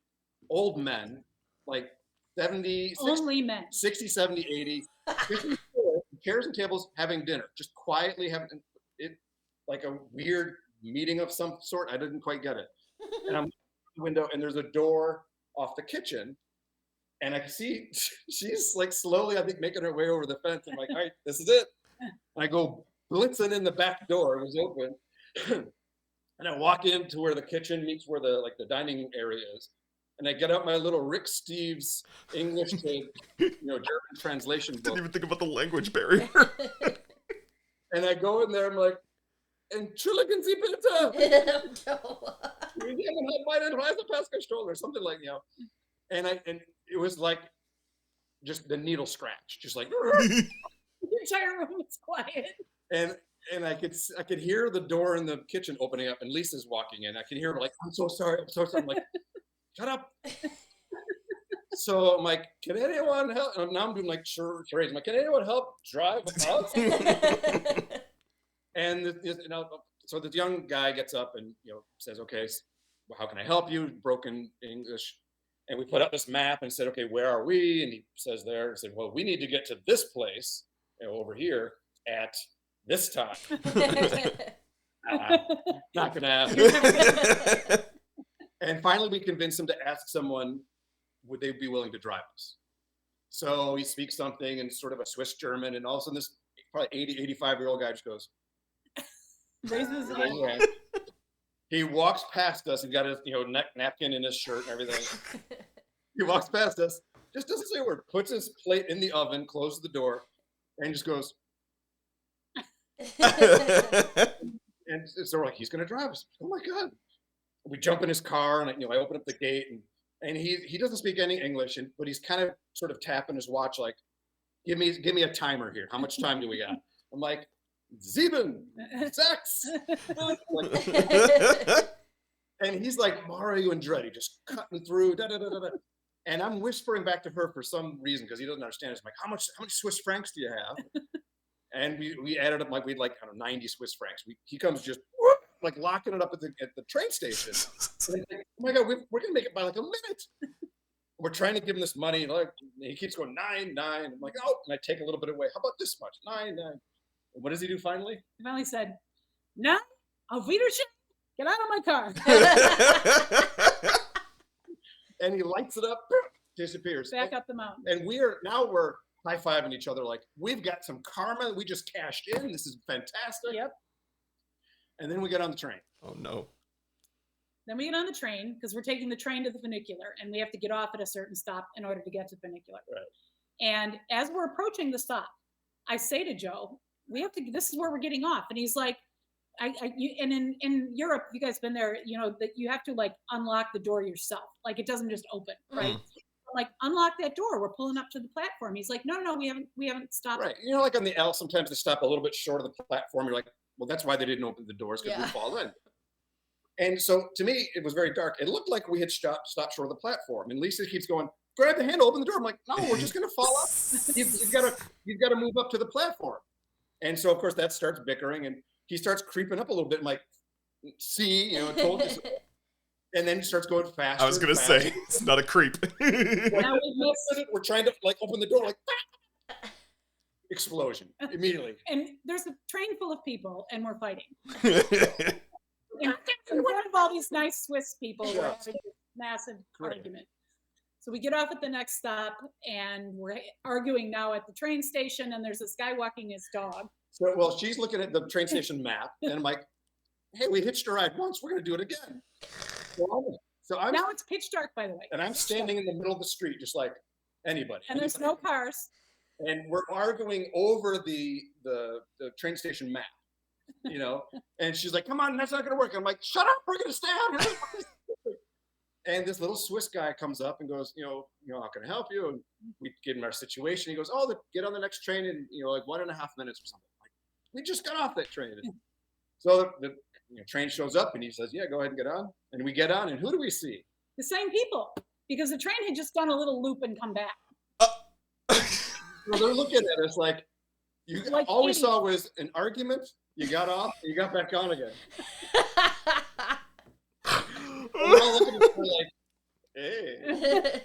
old men, like 70, 60, Only men. 60, 70, 80, 54, chairs and tables having dinner, just quietly having it, like a weird meeting of some sort. I didn't quite get it. And I'm looking at the window, and there's a door off the kitchen, and I can see she's like slowly, I think, making her way over the fence. I'm like, all right, this is it. And I go blitzing in the back door. It was open. And I walk into where the kitchen meets where the dining area is. And I get out my little Rick Steves English to German translation book. Didn't even think about the language barrier. And I go in there, I'm like, Entschuldigen Sie bitte. Wir nehmen halt meine Reisepassgestohlen, or something like, And it was like just the needle scratch, just like The entire room was quiet. and I could hear the door in the kitchen opening up, and Lisa's walking in. I could hear her like, I'm so sorry. I'm like, shut up. So I'm like, can anyone help? And now I'm doing like charades. I'm like, can anyone help drive us? And so the young guy gets up and says, okay, well, how can I help you? Broken English. And we put up this map and said, okay, where are we? And he says there, and said, well, we need to get to this place over here at this time. Not gonna happen. And finally we convinced him to ask someone, would they be willing to drive us? So he speaks something in sort of a Swiss German, and all of a sudden this probably 80, 85-year-old guy just goes, Raises his hand. He walks past us. He's got his napkin in his shirt and everything. He walks past us, just doesn't say a word, puts his plate in the oven, closes the door, and just goes. And so we're like, he's gonna drive us. Oh my God. We jump in his car, and I open up the gate, and he doesn't speak any English, but he's kind of sort of tapping his watch like, give me a timer here. How much time do we got? I'm like, 7, 6. And he's like Mario Andretti, just cutting through. Da, da, da, da, da. And I'm whispering back to her for some reason because he doesn't understand. It's like, how much Swiss francs do you have? And we added up like we'd like 90 Swiss francs. He comes just like locking it up at the train station. Like, oh my God, we're gonna make it by like a minute. We're trying to give him this money, and he keeps going 9, 9. I'm like, oh, and I take a little bit away. How about this much? 9, 9. And what does he do finally? He finally said, "No, auf Wiedersehen. Get out of my car." And he lights it up, disappears. Back up the mountain. And we're high-fiving each other like, we've got some karma. We just cashed in. This is fantastic. Yep. And then we get on the train. Oh, no. Then we get on the train because we're taking the train to the funicular, and we have to get off at a certain stop in order to get to the funicular. Right. And as we're approaching the stop, I say to Joe, this is where we're getting off. And he's like, and in Europe, you guys been there, that you have to like unlock the door yourself. Like it doesn't just open, right? Like unlock that door. We're pulling up to the platform. He's like, no, we haven't stopped. Right. Like on the L, sometimes they stop a little bit short of the platform. You're like, well, that's why they didn't open the doors, because we fall in. And so to me, it was very dark. It looked like we had stopped short of the platform. And Lisa keeps going, grab the handle, open the door. I'm like, no, we're just going to fall up. You've got to move up to the platform. And so, of course, that starts bickering. And he starts creeping up a little bit. I'm like, see, I told you so. And then he starts going faster. I was going to say, it's not a creep. Now We're trying to open the door, explosion immediately. and there's a train full of people, and we're fighting. In front of all these nice Swiss people, we're having this massive argument. So we get off at the next stop, and we're arguing now at the train station, and there's this guy walking his dog. So, well, she's looking at the train station map, and I'm like, hey, we hitched a ride once, we're going to do it again. So now it's pitch dark, by the way. And I'm standing in the middle of the street, just like anybody. And there's no cars. And we're arguing over the train station map. And she's like, come on, that's not gonna work. I'm like, shut up, we're gonna stay out here. And this little Swiss guy comes up and goes, how can I help you? And we give him our situation. He goes, get on the next train in 1.5 minutes or something. Like, we just got off that train. So the train shows up and he says, yeah, go ahead and get on. And we get on, and who do we see? The same people, because the train had just done a little loop and come back. So they're looking at us like, all we saw was an argument. You got off, you got back on again. We're all looking at her like, hey.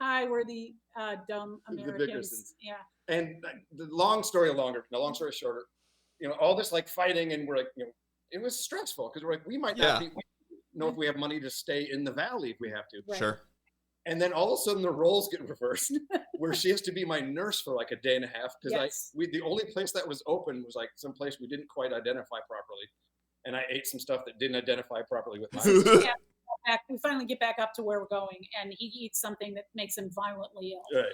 Hi, we're the dumb Americans. The yeah. And the long story shorter, all this fighting, and we're like, it was stressful because we're like, we might not know if we have money to stay in the valley if we have to. Right. Sure. And then all of a sudden the roles get reversed, where she has to be my nurse for a day and a half because the only place that was open was some place we didn't quite identify properly, and I ate some stuff that didn't identify properly with mine. We finally get back up to where we're going, and he eats something that makes him violently ill. Right.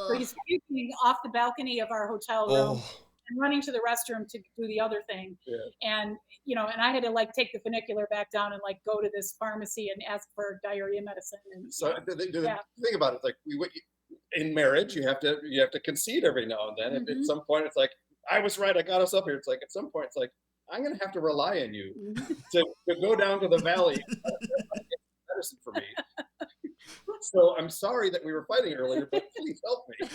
So he's puking off the balcony of our hotel room. And running to the restroom to do the other thing. Yeah. And, and I had to take the funicular back down and go to this pharmacy and ask for diarrhea medicine. And so the thing about it, in marriage, you have to concede every now and then. Mm-hmm. At some point, it's I was right. I got us up here. It's at some point, it's I'm going to have to rely on you to go down to the valley and get medicine for me. So I'm sorry that we were fighting earlier, but please help me.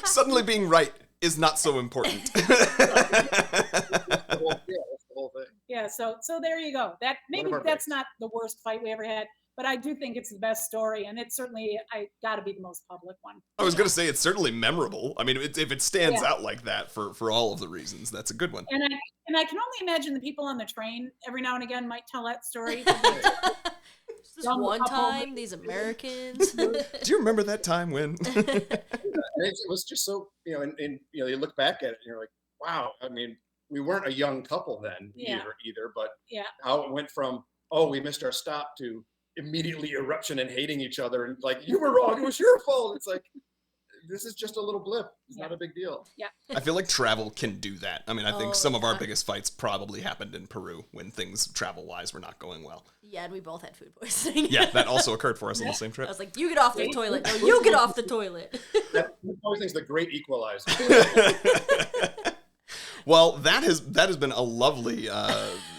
Suddenly being right is not so important. That's the whole thing. Yeah, so there you go. That's not the worst fight we ever had, but I do think it's the best story, and it's certainly got to be the most public one. I was going to say it's certainly memorable. I mean, if it stands out like that for all of the reasons, that's a good one. And I can only imagine the people on the train every now and again might tell that story. This one time, these Americans. Do you remember that time when? It was just so, and you look back at it and you're like, wow. I mean, we weren't a young couple then either, but how it went from, we missed our stop to immediately eruption and hating each other and you were wrong, it was your fault. It's this is just a little blip. It's not a big deal. Yeah. I feel like travel can do that. I mean, I think some of our biggest fights probably happened in Peru when things travel-wise were not going well. Yeah, and we both had food poisoning. Yeah, that also occurred for us on the same trip. I was like, you get off the toilet. No, you get off the toilet. That poisoning's the great equalizer. Well, that has been a lovely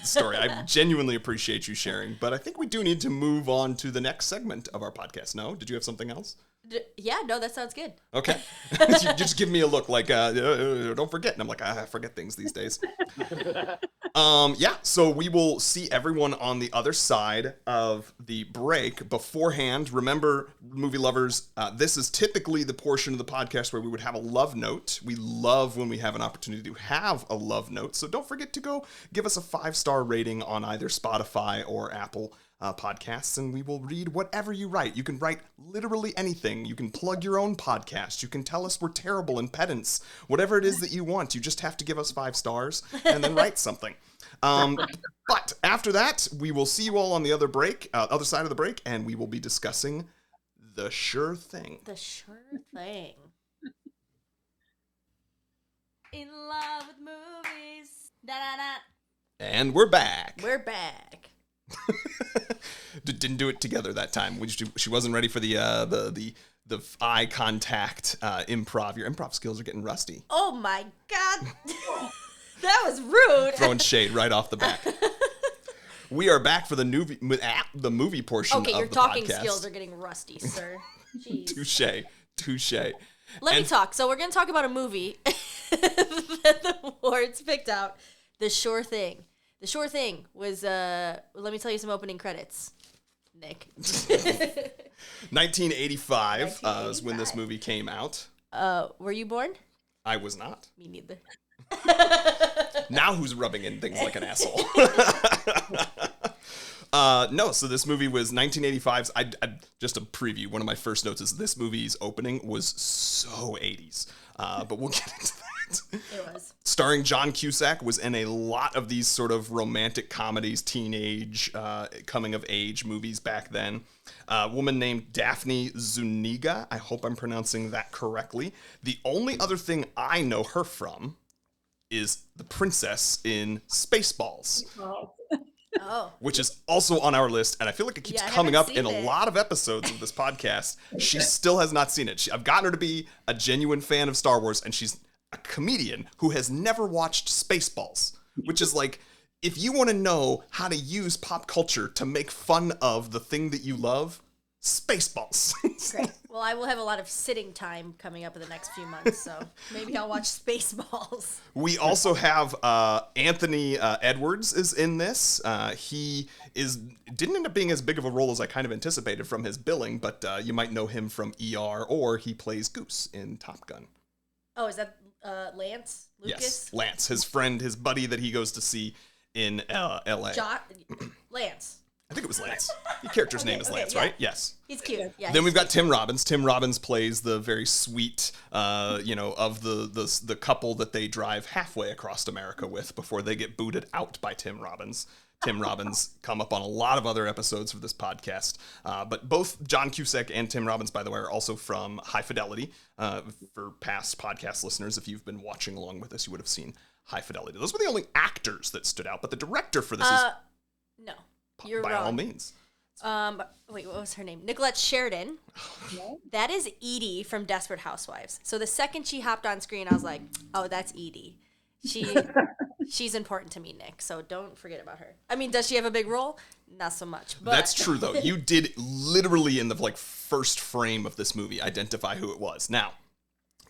story. I genuinely appreciate you sharing, but I think we do need to move on to the next segment of our podcast. No? Did you have something else? Yeah, no, that sounds good. Okay. You just give me a look don't forget. And I'm like, I forget things these days. So we will see everyone on the other side of the break. Beforehand, remember, movie lovers, this is typically the portion of the podcast where we would have a love note. We love when we have an opportunity to have a love note. So don't forget to go give us a 5-star rating on either Spotify or Apple podcasts, and we will read whatever you write. You can write literally anything. You can plug your own podcast. You can tell us we're terrible and pedants. Whatever it is that you want, you just have to give us 5 stars and then write something. But after that, we will see you all on the other side of the break, and we will be discussing The Sure Thing. The Sure Thing. In love with movies. Da-da-da. And we're back. We're back. Didn't do it together that time. She wasn't ready for the eye contact improv. Your improv skills are getting rusty. Oh my God. That was rude. Throwing shade right off the bat. We are back for the movie portion Okay, of your the talking podcast. skills are getting rusty, sir. Jeez. Touche. Let me talk. So we're going to talk about a movie that the awards picked out, The Sure Thing. The Sure Thing was, let me tell you some opening credits, Nick. 1985 is when this movie came out. Were you born? I was not. Me neither. Now who's rubbing in things like an asshole? No, so this movie was 1985's. Just a preview. One of my first notes is this movie's opening was so 80s. But we'll get into that. It was. Starring John Cusack, was in a lot of these sort of romantic comedies, teenage, coming of age movies back then. A woman named Daphne Zuniga. I hope I'm pronouncing that correctly. The only other thing I know her from is the princess in Spaceballs, Oh. which is also on our list, and I feel like it keeps Yeah, I coming haven't up in seen a it. lot of episodes of this podcast. She still has not seen it. I've gotten her to be a genuine fan of Star Wars, and she's a comedian who has never watched Spaceballs, which is like, if you want to know how to use pop culture to make fun of the thing that you love, Spaceballs. Great. Well, I will have a lot of sitting time coming up in the next few months, so maybe I'll watch Spaceballs. We also have Anthony Edwards is in this. He didn't end up being as big of a role as I kind of anticipated from his billing, but you might know him from ER, or he plays Goose in Top Gun. Oh, is that Lance? Lucas? Yes, Lance, his friend, his buddy that he goes to see in L.A. Lance. I think it was Lance. The character's name is Lance, yeah. right? Yes. He's cute. Yeah. Then we've got Tim Robbins. Tim Robbins plays the very sweet, of the couple that they drive halfway across America with before they get booted out by Tim Robbins. Tim Robbins come up on a lot of other episodes of this podcast. But both John Cusack and Tim Robbins, by the way, are also from High Fidelity. For past podcast listeners, if you've been watching along with us, you would have seen High Fidelity. Those were the only actors that stood out, but the director for this is... No, you're by wrong. all means. Wait, what was her name? Nicolette Sheridan. That is Edie from Desperate Housewives. So the second she hopped on screen, I was like, oh, that's Edie. She's important to me, Nick, so don't forget about her. I mean, does she have a big role? Not so much. But That's true, though. You did literally in the first frame of this movie identify who it was. Now,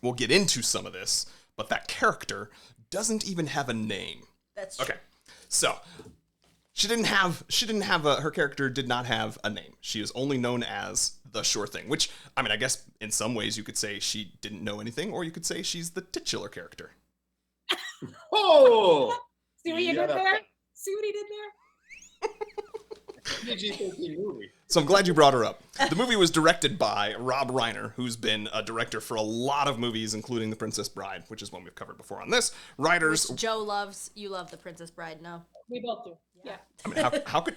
we'll get into some of this, but that character doesn't even have a name. That's true. Okay, so her character did not have a name. She is only known as the Sure Thing, which, I mean, I guess in some ways you could say she didn't know anything, or you could say she's the titular character. Oh! See what you did there? See what he did there? PG-13 movie. So I'm glad you brought her up. The movie was directed by Rob Reiner, who's been a director for a lot of movies, including The Princess Bride, which is one we've covered before on this. Writers... Which Joe loves. You love The Princess Bride, no? We both do. Yeah. I mean, how could...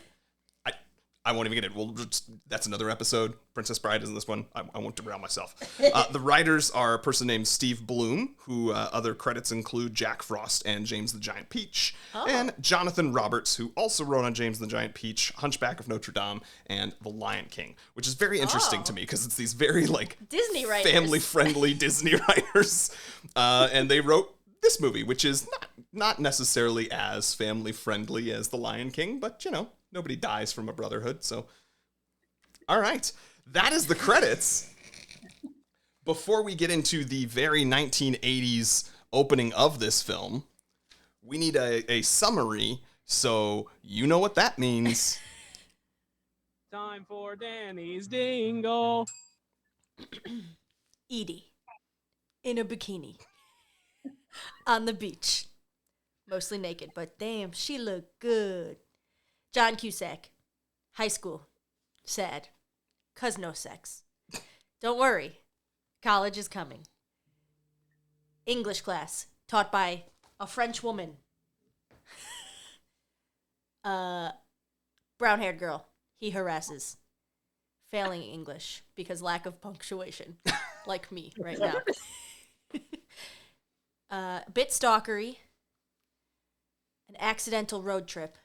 I won't even get it. That's another episode. Princess Bride isn't this one. I won't derail myself. The writers are a person named Steve Bloom, who other credits include Jack Frost and James the Giant Peach, and Jonathan Roberts, who also wrote on James the Giant Peach, Hunchback of Notre Dame, and The Lion King, which is very interesting to me because it's these very Disney writers. family-friendly Disney writers, and they wrote this movie, which is not necessarily as family-friendly as The Lion King, but nobody dies from a brotherhood, so... All right. That is the credits. Before we get into the very 1980s opening of this film, we need a summary, so you know what that means. Time for Danny's Dingle. Edie. In a bikini. On the beach. Mostly naked, but damn, she looked good. John Cusack. High school. Sad. 'Cause no sex. Don't worry. College is coming. English class. Taught by a French woman. Brown-haired girl. He harasses. Failing English because lack of punctuation. Like me right now. Bit stalkery. An accidental road trip.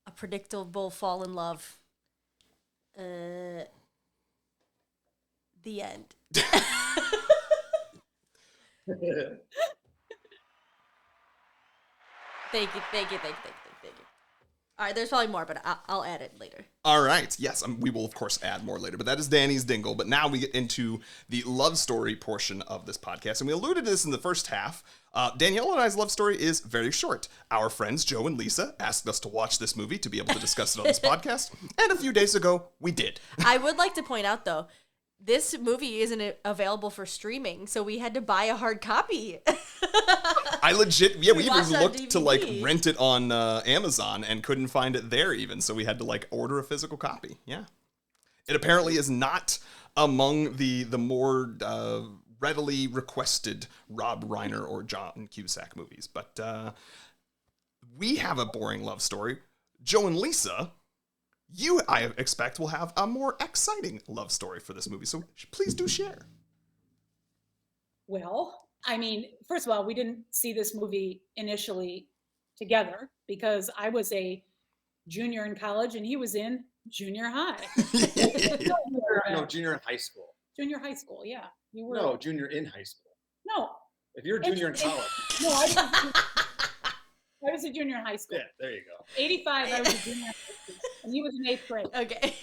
A predictable fall in love. The end. Thank you. All right, there's probably more, but I'll add it later. All right. Yes, we will, of course, add more later. But that is Dani's Dingle. But now we get into the love story portion of this podcast. And we alluded to this in the first half. Danielle and I's love story is very short. Our friends, Joe and Lisa, asked us to watch this movie to be able to discuss it on this podcast. And a few days ago, we did. I would like to point out, though, this movie isn't available for streaming, so we had to buy a hard copy. I legit, we even watched on looked to like DVD. rent it on Amazon and couldn't find it there even. So we had to like order a physical copy. Yeah. It apparently is not among the more readily requested Rob Reiner or John Cusack movies. But we have a boring love story. Joe and Lisa, you, I expect, will have a more exciting love story for this movie. So please do share. Well, I mean, first of all, we didn't see this movie initially together because I was a junior in college and he was in junior high. No, junior in high school. Junior high school, yeah. You were. No, junior in high school. No. If you're a junior in college. No, I was a junior in high school. Yeah, there you go. 85, I was a junior in high school. And he was in 8th grade. Okay.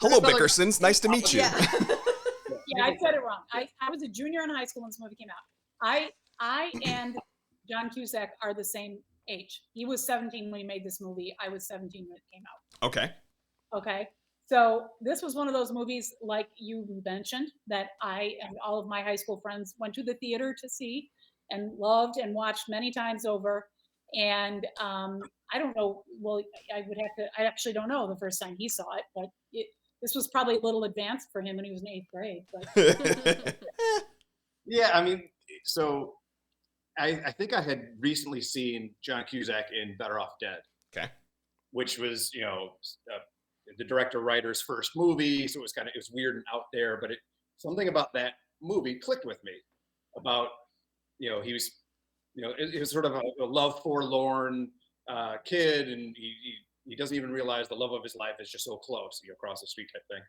Hello, Bickersons. Nice to meet you. Yeah. Yeah, I said it wrong. I was a junior in high school when this movie came out. I and John Cusack are the same age. He was 17 when he made this movie. I was 17 when it came out. Okay. Okay. So this was one of those movies, like you mentioned, that I and all of my high school friends went to the theater to see and loved and watched many times over. And I don't know, well, I actually don't know the first time he saw it, but this was probably a little advanced for him when he was in 8th grade. But. Yeah, I mean, so I think I had recently seen John Cusack in Better Off Dead. Okay. Which was, the director-writer's first movie, so it was weird and out there, but something about that movie clicked with me about, he was, it was sort of a love forlorn kid, and he doesn't even realize the love of his life is just so close, across the street type thing.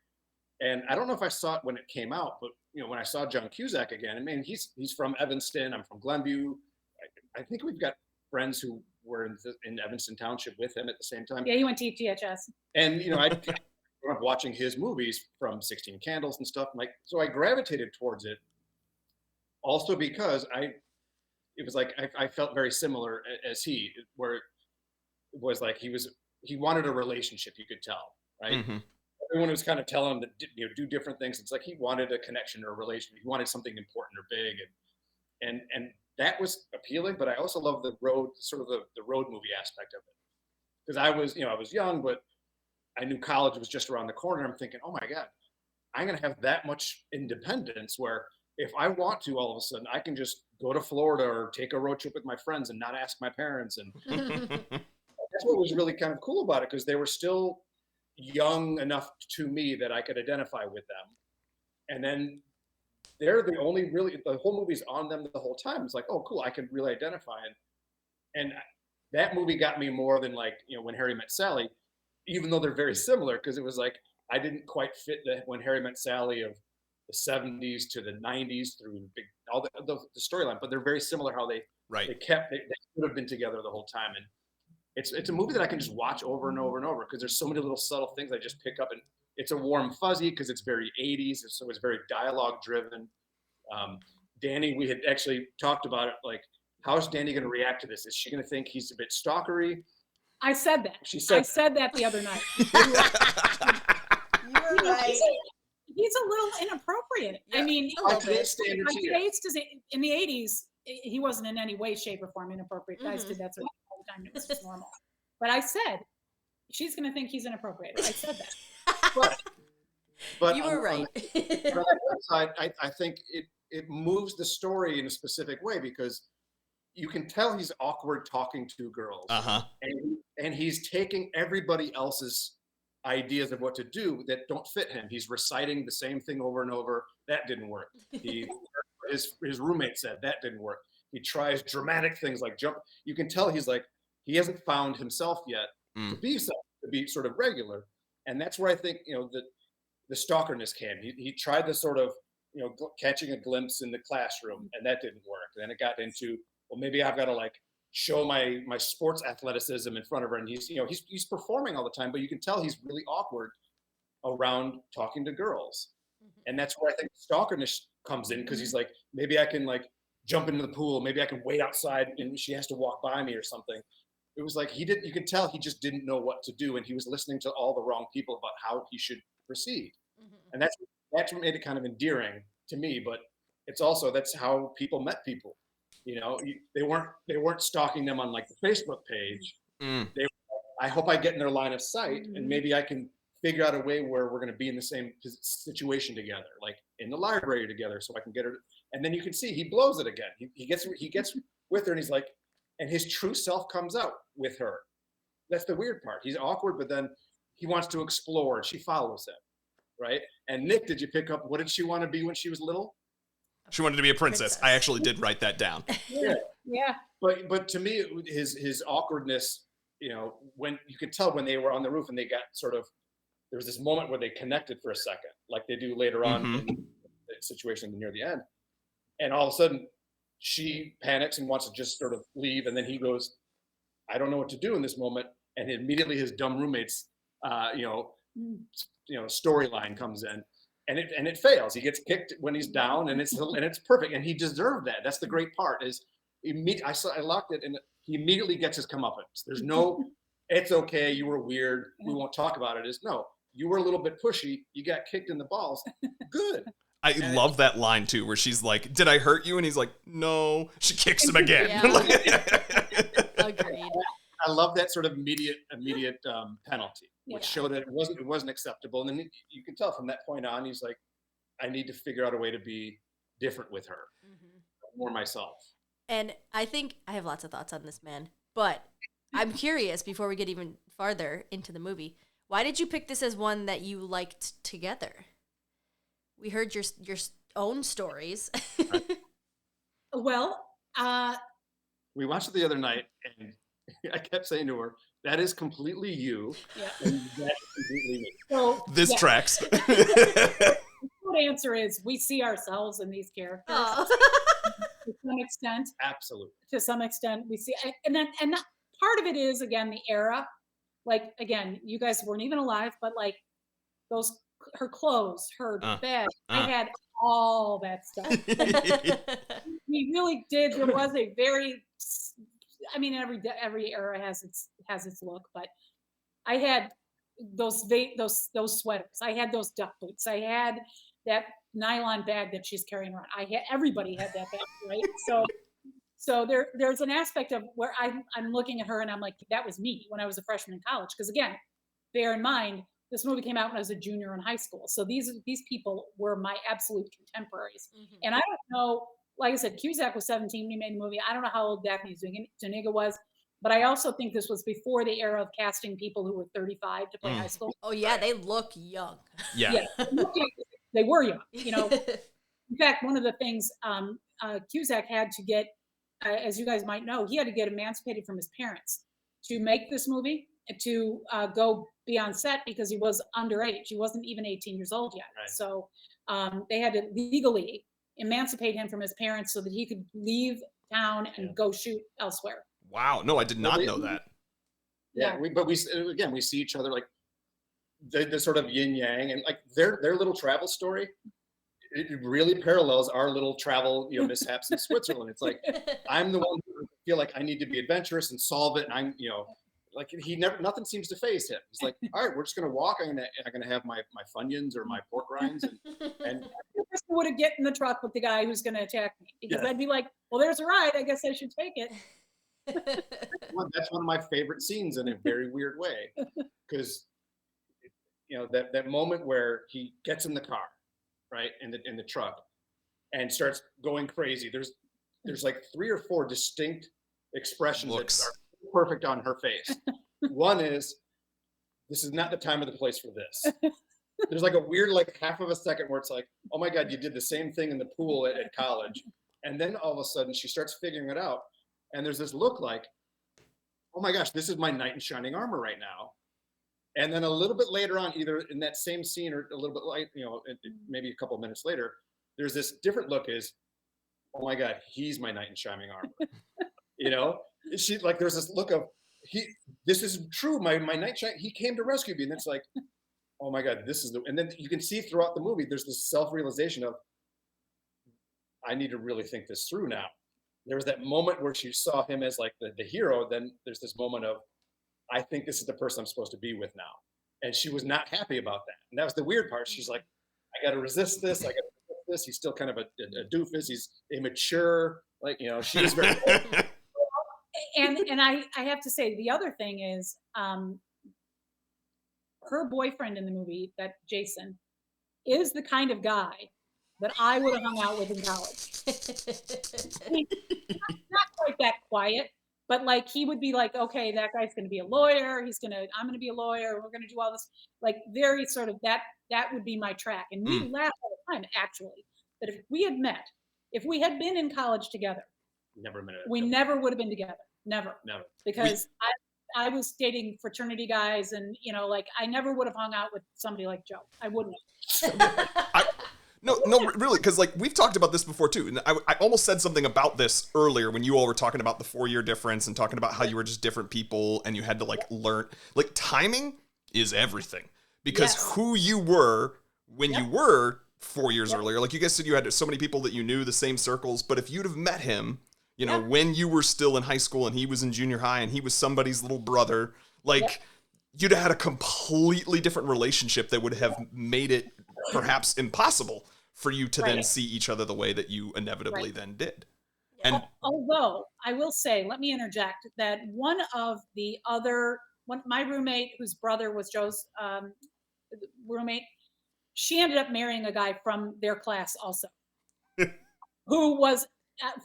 And I don't know if I saw it when it came out, but when I saw John Cusack again, I mean, he's from Evanston, I'm from Glenview. I think we've got friends who were in Evanston Township with him at the same time. Yeah, he went to THS. And I grew up watching his movies from 16 Candles and stuff. So I gravitated towards it. Also because it was like I felt very similar as he, where it was like he wanted a relationship. You could tell, right? Mm-hmm. Everyone was kind of telling him to do different things. It's like he wanted a connection or a relationship. He wanted something important or big, and that was appealing. But I also love the road, sort of the road movie aspect of it, because I was young, but I knew college was just around the corner. I'm thinking, oh my God, I'm gonna have that much independence where if I want to, all of a sudden I can just go to Florida or take a road trip with my friends and not ask my parents. And that's what was really kind of cool about it, because they were still young enough to me that I could identify with them. And then they're the whole movie's on them the whole time. It's like, oh, cool, I can really identify. And that movie got me more than When Harry Met Sally, even though they're very similar, because it was like, I didn't quite fit the When Harry Met Sally of the 70s to the 90s through all the storyline, but they're very similar how they should have been together the whole time. And it's a movie that I can just watch over and over and over, because there's so many little subtle things I just pick up, and it's a warm fuzzy because it's very 80s, so it's very dialogue driven. Dani, we had actually talked about it, like, how's Dani going to react to this? Is she going to think he's a bit stalkery? I said that. I said that the other night. You're right. He's a little inappropriate. Yeah, I mean, by today's standards, in the 80s, he wasn't in any way, shape, or form inappropriate. Guys did that sort of all the time. It was just normal. But I said, she's going to think he's inappropriate. I said that. But you were right. On the side, I think it moves the story in a specific way, because you can tell he's awkward talking to girls. Uh-huh. And he's taking everybody else's ideas of what to do that don't fit him. He's reciting the same thing over and over. That didn't work. His roommate said that didn't work. He tries dramatic things like jump. You can tell he's like, he hasn't found himself yet to be sort of regular. And that's where I think, the stalkerness came. He tried to sort of, catching a glimpse in the classroom, and that didn't work. Then it got into, well, maybe I've got to show my sports athleticism in front of her, and he's performing all the time, but you can tell he's really awkward around talking to girls. And that's where I think stalkerness comes in, because he's like, maybe I can like jump into the pool, maybe I can wait outside and she has to walk by me or something. It was like you could tell he just didn't know what to do, and he was listening to all the wrong people about how he should proceed. And that's what made it kind of endearing to me. But it's also, that's how people met people. They weren't stalking them on like the Facebook page. They I hope I get in their line of sight, and maybe I can figure out a way where we're going to be in the same situation together, like in the library together, so I can get her. And then you can see he blows it again. He gets with her, and he's like, and his true self comes out with her. That's the weird part. He's awkward, but then he wants to explore, and she follows him, right? And Nick, did you pick up, what did she want to be when she was little? She wanted to be a princess. I actually did write that down. Yeah. But to me, his awkwardness, when you could tell when they were on the roof and they got sort of, there was this moment where they connected for a second, like they do later on in the situation near the end. And all of a sudden, she panics and wants to just sort of leave. And then he goes, I don't know what to do in this moment. And immediately his dumb roommate's, storyline comes in, and it fails. He gets kicked when he's down, and it's perfect. And he deserved that. That's the great part is, I locked it, and he immediately gets his comeuppance. There's no, it's okay, you were weird, we won't talk about it. Is no, you were a little bit pushy, you got kicked in the balls. Good. I love that line too, where she's like, "Did I hurt you?" And he's like, "No." She kicks him again. Agreed. I love that sort of immediate penalty, which showed that it wasn't acceptable. And then you can tell from that point on, he's like, I need to figure out a way to be different with her, more myself. And I think I have lots of thoughts on this, man. But I'm curious, before we get even farther into the movie, why did you pick this as one that you liked together? We heard your own stories. Well, we watched it the other night, and I kept saying to her, that is completely you. Yeah. And that's completely me. So This tracks. The short answer is we see ourselves in these characters to some extent. Absolutely. To some extent, we see, and that part of it is, again, the era. Like, again, you guys weren't even alive, but like her clothes, her bed, I had all that stuff. We really did. There was a very, I mean, every era has its look, but I had those sweaters. I had those duck boots. I had that nylon bag that she's carrying around. Everybody had that bag, right? So there's an aspect of where I'm looking at her and I'm like, that was me when I was a freshman in college. Because again, bear in mind, this movie came out when I was a junior in high school. So these people were my absolute contemporaries. And I don't know, like I said, Cusack was 17 when he made the movie. I don't know how old Daphne Zuniga was, but I also think this was before the era of casting people who were 35 to play high school. Oh yeah, they look young. Yeah. They were young. In fact, one of the things Cusack had to get, as you guys might know, he had to get emancipated from his parents to make this movie, to go be on set, because he was underage. He wasn't even 18 years old yet. Right. So they had to legally emancipate him from his parents so that he could leave town and go shoot elsewhere. Wow. No, I did not know that. Yeah. We see each other like the sort of yin yang, and like their little travel story. It really parallels our little travel, mishaps in Switzerland. It's like, I'm the one who feel like I need to be adventurous and solve it. And I'm, like nothing seems to faze him. He's like, all right, we're just going to walk. I'm going to have my Funyuns or my pork rinds. And I would have get in the truck with the guy who's going to attack me, because I'd be like, well, there's a ride. I guess I should take it. That's one of my favorite scenes in a very weird way. Because, that moment where he gets in the car, right, in the truck, and starts going crazy. There's like 3 or 4 distinct expressions that are perfect on her face. One is, this is not the time or the place for this. There's like a weird, like half of a second where it's like, oh my God, you did the same thing in the pool at college. And then all of a sudden she starts figuring it out. And there's this look like, oh my gosh, this is my knight in shining armor right now. And then a little bit later on, either in that same scene or a little bit like, maybe a couple of minutes later, there's this different look is, oh my God, he's my knight in shining armor. she like there's this look of this is true. My knight shine, he came to rescue me. And it's like, oh my God, this is and then you can see throughout the movie, there's this self-realization of, I need to really think this through now. There was that moment where she saw him as like the hero. Then there's this moment of, I think this is the person I'm supposed to be with now. And she was not happy about that. And that was the weird part. She's like, I got to resist this. I got to resist this. He's still kind of a doofus. He's immature. Like, she's very. And I have to say, the other thing is, her boyfriend in the movie, that Jason, is the kind of guy that I would have hung out with in college. He's not quite that quiet, but like he would be like, okay, that guy's going to be a lawyer. I'm going to be a lawyer. We're going to do all this, like very sort of that would be my track. And we laugh all the time, actually, that if we had been in college together, we never would have been together. Never. Because I was dating fraternity guys, and like I never would have hung out with somebody like Joe. I wouldn't have. No, really, because like we've talked about this before too, and I almost said something about this earlier when you all were talking about the 4-year difference and talking about how you were just different people and you had to like learn. Like timing is everything, because who you were when you were 4 years earlier, like you guys said, you had so many people that you knew, the same circles, but if you'd have met him, when you were still in high school and he was in junior high and he was somebody's little brother, like you'd have had a completely different relationship that would have made it perhaps impossible for you to then see each other the way that you inevitably then did. And although I will say, let me interject that my roommate, whose brother was Joe's roommate, she ended up marrying a guy from their class also, who was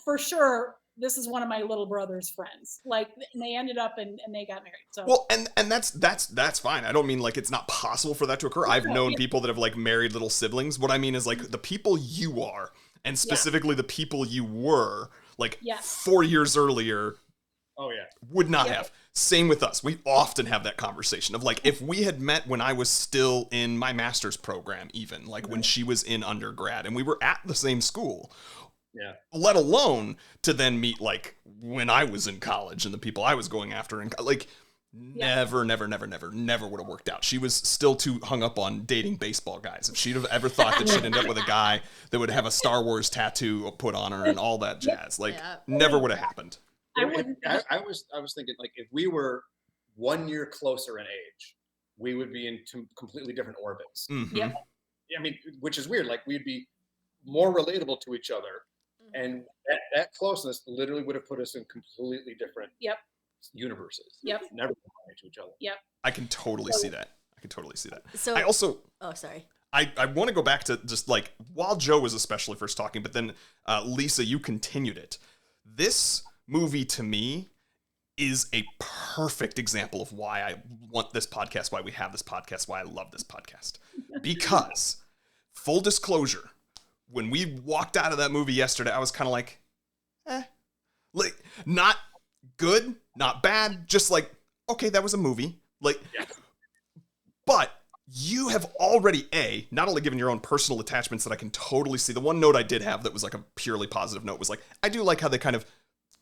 for sure, this is one of my little brother's friends. Like, and they ended up and they got married. So well, and that's fine. I don't mean like it's not possible for that to occur. I've known people that have like married little siblings. What I mean is like the people you are, and specifically the people you were, like 4 years earlier. Oh yeah, would not have. Same with us. We often have that conversation of like, if we had met when I was still in my master's program, even like when she was in undergrad and we were at the same school. Yeah. Let alone to then meet like when I was in college and the people I was going after, and like never would have worked out. She was still too hung up on dating baseball guys. If she'd have ever thought that she'd end up with a guy that would have a Star Wars tattoo put on her and all that jazz, like never would have happened. I was thinking like if we were 1 year closer in age, we would be in two completely different orbits. Mm-hmm. Yep. I mean, which is weird. Like we'd be more relatable to each other. And that closeness literally would have put us in completely different universes. Yep. Never compared to each other. Yep. I can totally see that. So I also. Oh, sorry. I want to go back to just like while Joe was especially first talking, but then Lisa, you continued it. This movie to me is a perfect example of why I want this podcast, why we have this podcast, why I love this podcast. Because, full disclosure, when we walked out of that movie yesterday, I was kind of like, like not good, not bad, just like, okay, that was a movie. Like, but you have already, not only given your own personal attachments that I can totally see. The one note I did have that was like a purely positive note was like, I do like how they kind of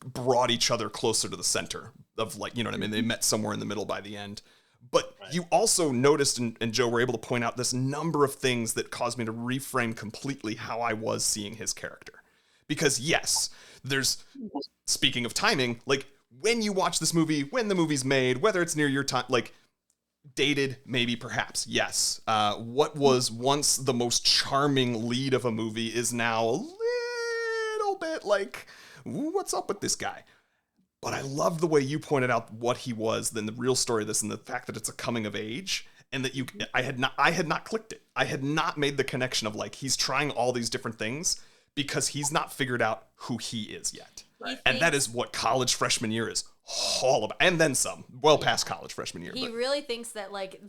brought each other closer to the center of like, you know what I mean? They met somewhere in the middle by the end. But you also noticed, and Joe were able to point out this number of things that caused me to reframe completely how I was seeing his character. Because yes, there's, speaking of timing, like when you watch this movie, when the movie's made, whether it's near your time, like dated, maybe, perhaps, yes. What was once the most charming lead of a movie is now a little bit like, what's up with this guy? But I love the way you pointed out what he was, then the real story of this, and the fact that it's a coming of age, and that I had not clicked it. I had not made the connection of like, he's trying all these different things because he's not figured out who he is yet. And that is what college freshman year is all about. And then some, well past college freshman year. He really thinks that like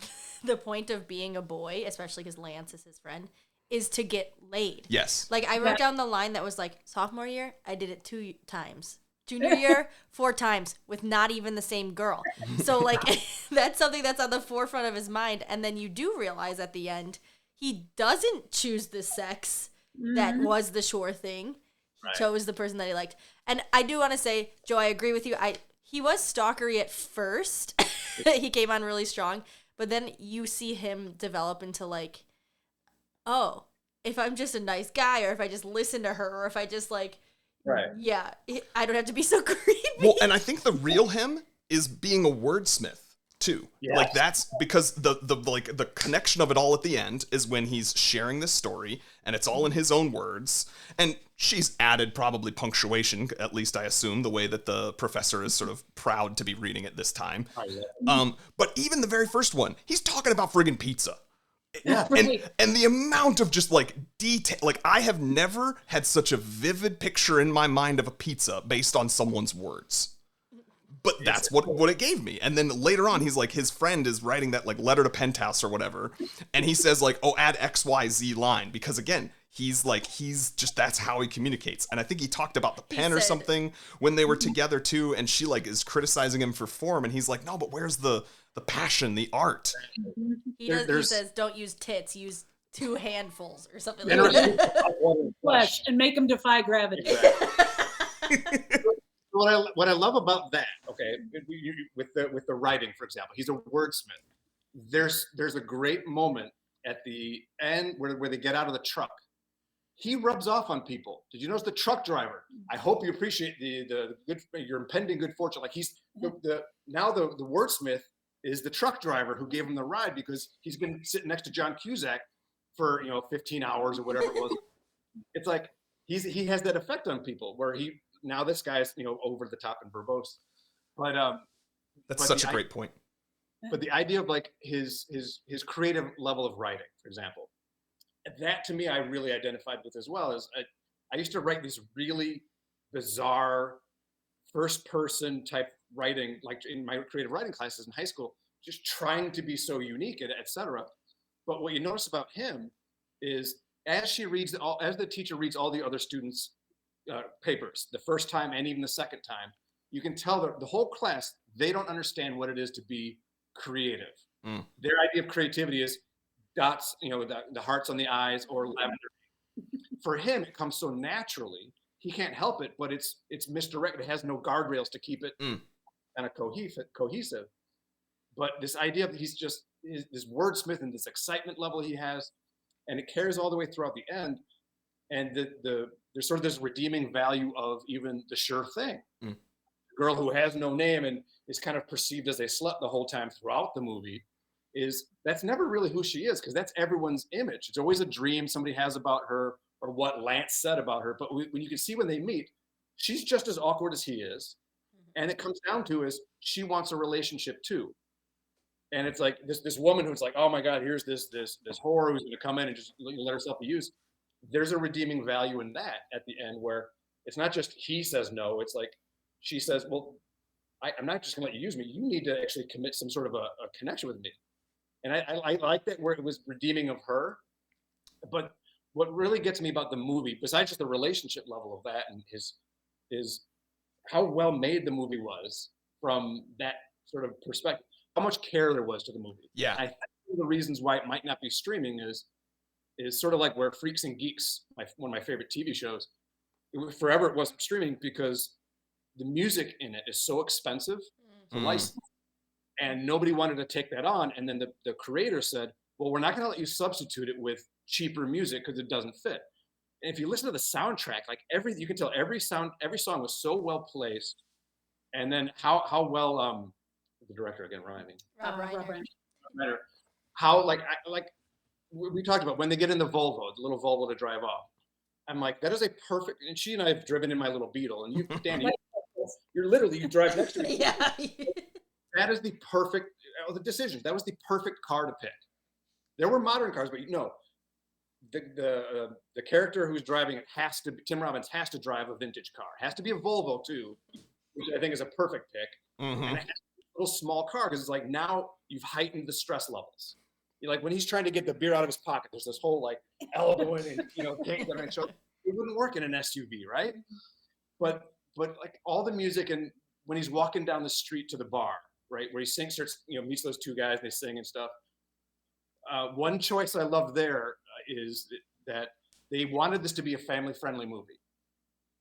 the point of being a boy, especially because Lance is his friend, is to get laid. Yes. Like I wrote down the line that was like, sophomore year, I did it 2 times. Junior year, 4 times with not even the same girl. So like that's something that's on the forefront of his mind. And then you do realize at the end, he doesn't choose the sex that was the sure thing. He chose the person that he liked. And I do want to say, Joe, I agree with you. he was stalkery at first. He came on really strong, but then you see him develop into like, oh, if I'm just a nice guy, or if I just listen to her, or if I just like, Right. yeah, I don't have to be so creepy. Well, and I think the real him is being a wordsmith too. Yes. Like that's because the connection of it all at the end is when he's sharing this story and it's all in his own words, and she's added probably punctuation, at least I assume, the way that the professor is sort of proud to be reading it this time. Oh, yeah. But even the very first one, he's talking about friggin' pizza. Yeah. And the amount of just like detail, like I have never had such a vivid picture in my mind of a pizza based on someone's words. But that's what it gave me. And then later on, he's like, his friend is writing that like letter to Penthouse or whatever. And he says like, oh, add XYZ line. Because again, he's just, that's how he communicates. And I think he talked about the pen or something when they were together too. And she like is criticizing him for form. And he's like, no, but where's the passion, the art? He says, don't use tits, use 2 handfuls or something like that. Flesh and make them defy gravity. What I love about that, okay, with the writing, for example, he's a wordsmith. There's a great moment at the end where they get out of the truck. He rubs off on people. Did you notice the truck driver? I hope you appreciate your impending good fortune. Like he's the wordsmith is the truck driver who gave him the ride because he's been sitting next to John Cusack for 15 hours or whatever it was. It's like he has that effect on people where now this guy's over the top and verbose, but that's such a great point. But the idea of like his creative level of writing, for example, that to me I really identified with as well. As I used to write these really bizarre first person type writing, like in my creative writing classes in high school, just trying to be so unique and etc. But what you notice about him is as the teacher reads all the other students' papers the first time and even the second time, you can tell that the whole class, they don't understand what it is to be creative. Their idea of creativity is dots, the hearts on the eyes or lavender. For him, it comes so naturally, he can't help it, but it's misdirected. It has no guardrails to keep it kind of cohesive. But this idea of he's just this wordsmith and this excitement level he has, and it carries all the way throughout the end. And there's sort of this redeeming value of even the sure thing. The girl who has no name and is kind of perceived as a slut the whole time throughout the movie, that's never really who she is, because that's everyone's image. It's always a dream somebody has about her or what Lance said about her. But when you can see when they meet, she's just as awkward as he is. And it comes down to is she wants a relationship too. And it's like this woman who's like, oh my God, here's this whore who's going to come in and just let herself be used. There's a redeeming value in that at the end, where it's not just he says no. It's like she says, well, I'm not just going to let you use me. You need to actually commit some sort of a connection with me. And I like that, where it was redeeming of her. But what really gets me about the movie, besides just the relationship level of that and is how well made the movie was from that sort of perspective, how much care there was to the movie. Yeah. I think one of the reasons why it might not be streaming is sort of like where Freaks and Geeks, one of my favorite TV shows, forever it wasn't streaming because the music in it is so expensive to license, and nobody wanted to take that on. And then the creator said, well, we're not going to let you substitute it with cheaper music because it doesn't fit. And if you listen to the soundtrack, like you can tell every song was so well placed. And then how well the director again, rhyming. Rob Reiner. How we talked about when they get in the Volvo, the little Volvo to drive off. I'm like, that is a perfect. And she and I have driven in my little Beetle, and Danny, you drive next to me. Yeah. That is the perfect the decision. That was the perfect car to pick. There were modern cars, but the character who's driving it Tim Robbins has to drive a vintage car. It has to be a Volvo too, which I think is a perfect pick. And it has to be a little small car because it's like now you've heightened the stress levels. Like when he's trying to get the beer out of his pocket, there's this whole like elbowing and it wouldn't work in an SUV, right? But like all the music, and when he's walking down the street to the bar, right, where he meets those two guys, they sing and stuff. One choice I love there is that they wanted this to be a family-friendly movie,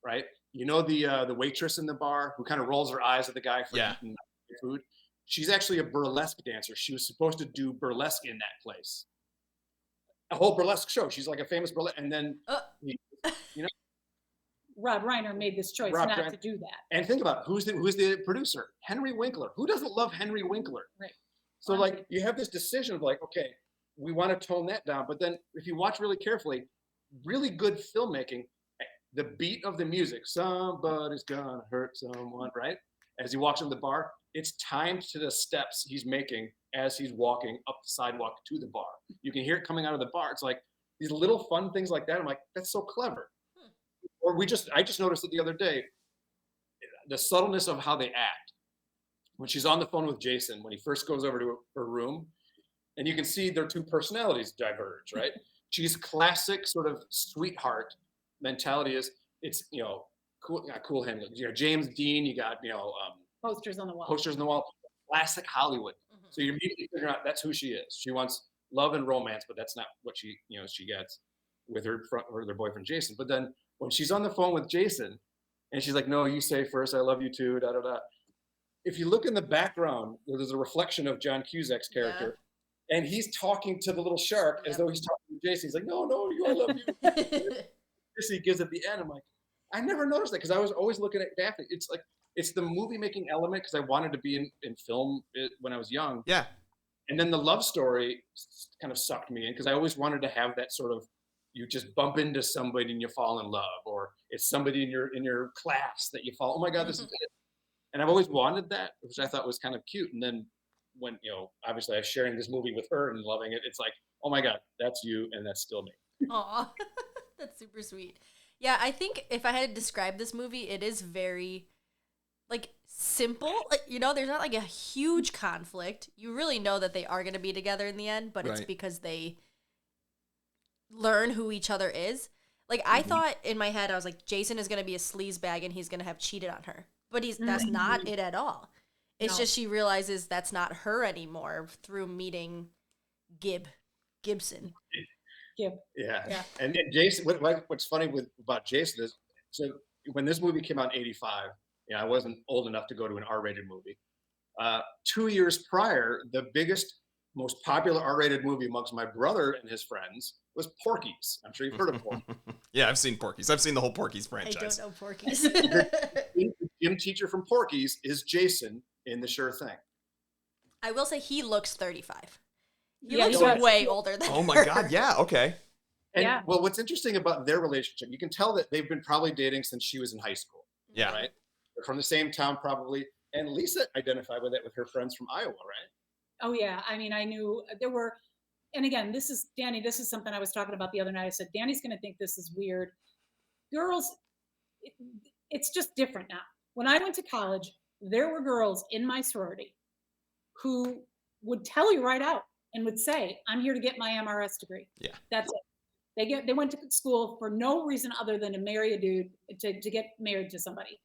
right? You know the waitress in the bar who kind of rolls her eyes at the guy for Yeah. eating food? She's actually a burlesque dancer. She was supposed to do burlesque in that place. A whole burlesque show. She's like a famous burlesque. And then, Uh, you know, Rob Reiner made this choice Rob not Reiner- to do that. and think about it, who's the producer? Henry Winkler. Who doesn't love Henry Winkler? Right. So like you have this decision of like, okay, we want to tone that down. But then if you watch really carefully, really good filmmaking, the beat of the music, somebody's gonna hurt someone, right? As he walks into the bar, it's timed to the steps he's making as he's walking up the sidewalk to the bar. You can hear it coming out of the bar. It's like these little fun things like that. I'm like, that's so clever. Or I just noticed it the other day, the subtleness of how they act. When she's on the phone with Jason, when he first goes over to her room, and you can see their two personalities diverge, right? She's classic sort of sweetheart mentality it's, cool handling. James Dean, you got, Posters on the wall. posters on the wall, classic Hollywood. Mhm. So you immediately figure out that's who she is. She wants love and romance, but that's not what she gets with her boyfriend Jason. But then when she's on the phone with Jason, and she's like, "No, you say first. I love you too." Da da da. If you look in the background, there's a reflection of John Cusack's character, and he's talking to the little shark as though he's talking to Jason. He's like, "No, I love you." This he gives at the end. I'm like, I never noticed that because I was always looking at Daphne. It's like it's the movie making element because I wanted to be in film when I was young. Yeah. And then the love story kind of sucked me in because I always wanted to have that sort of you just bump into somebody and you fall in love, or it's somebody in your class that you fall. Oh my God, this is it. And I've always wanted that, which I thought was kind of cute. And then when obviously I was sharing this movie with her and loving it, it's like, oh my God, that's you and that's still me. Aw, that's super sweet. Yeah, I think if I had to describe this movie, it is very, like, simple. Like, there's not, like, a huge conflict. You really know that they are going to be together in the end, but it's Right. because they learn who each other is. Like, I thought in my head, I was like, Jason is going to be a sleazebag and he's going to have cheated on her. But that's not it at all. It's No. just she realizes that's not her anymore through meeting Gibson. Yeah. And Jason, what's funny about Jason is, so when this movie came out in '85, I wasn't old enough to go to an R-rated movie. 2 years prior, the biggest, most popular R-rated movie amongst my brother and his friends was Porky's. I'm sure you've heard of Porky's. Yeah, I've seen Porky's. I've seen the whole Porky's I franchise. don't know Porky's. The gym teacher from Porky's is Jason in The Sure Thing. I will say he looks 35. He Yeah, looks he does. way older than Oh my her. God, yeah, okay. And Yeah. well, what's interesting about their relationship, you can tell that they've been probably dating since she was in high school. Yeah. Right? They're from the same town probably. And Lisa identified with it with her friends from Iowa, right? Oh yeah. I mean, I knew there were, and again, this is Danny. This is something I was talking about the other night. I said, Danny's going to think this is weird. Girls, it's just different now. When I went to college, there were girls in my sorority who would tell you right out and would say, "I'm here to get my MRS degree." Yeah. That's it. They went to school for no reason other than to marry a dude, to get married to somebody.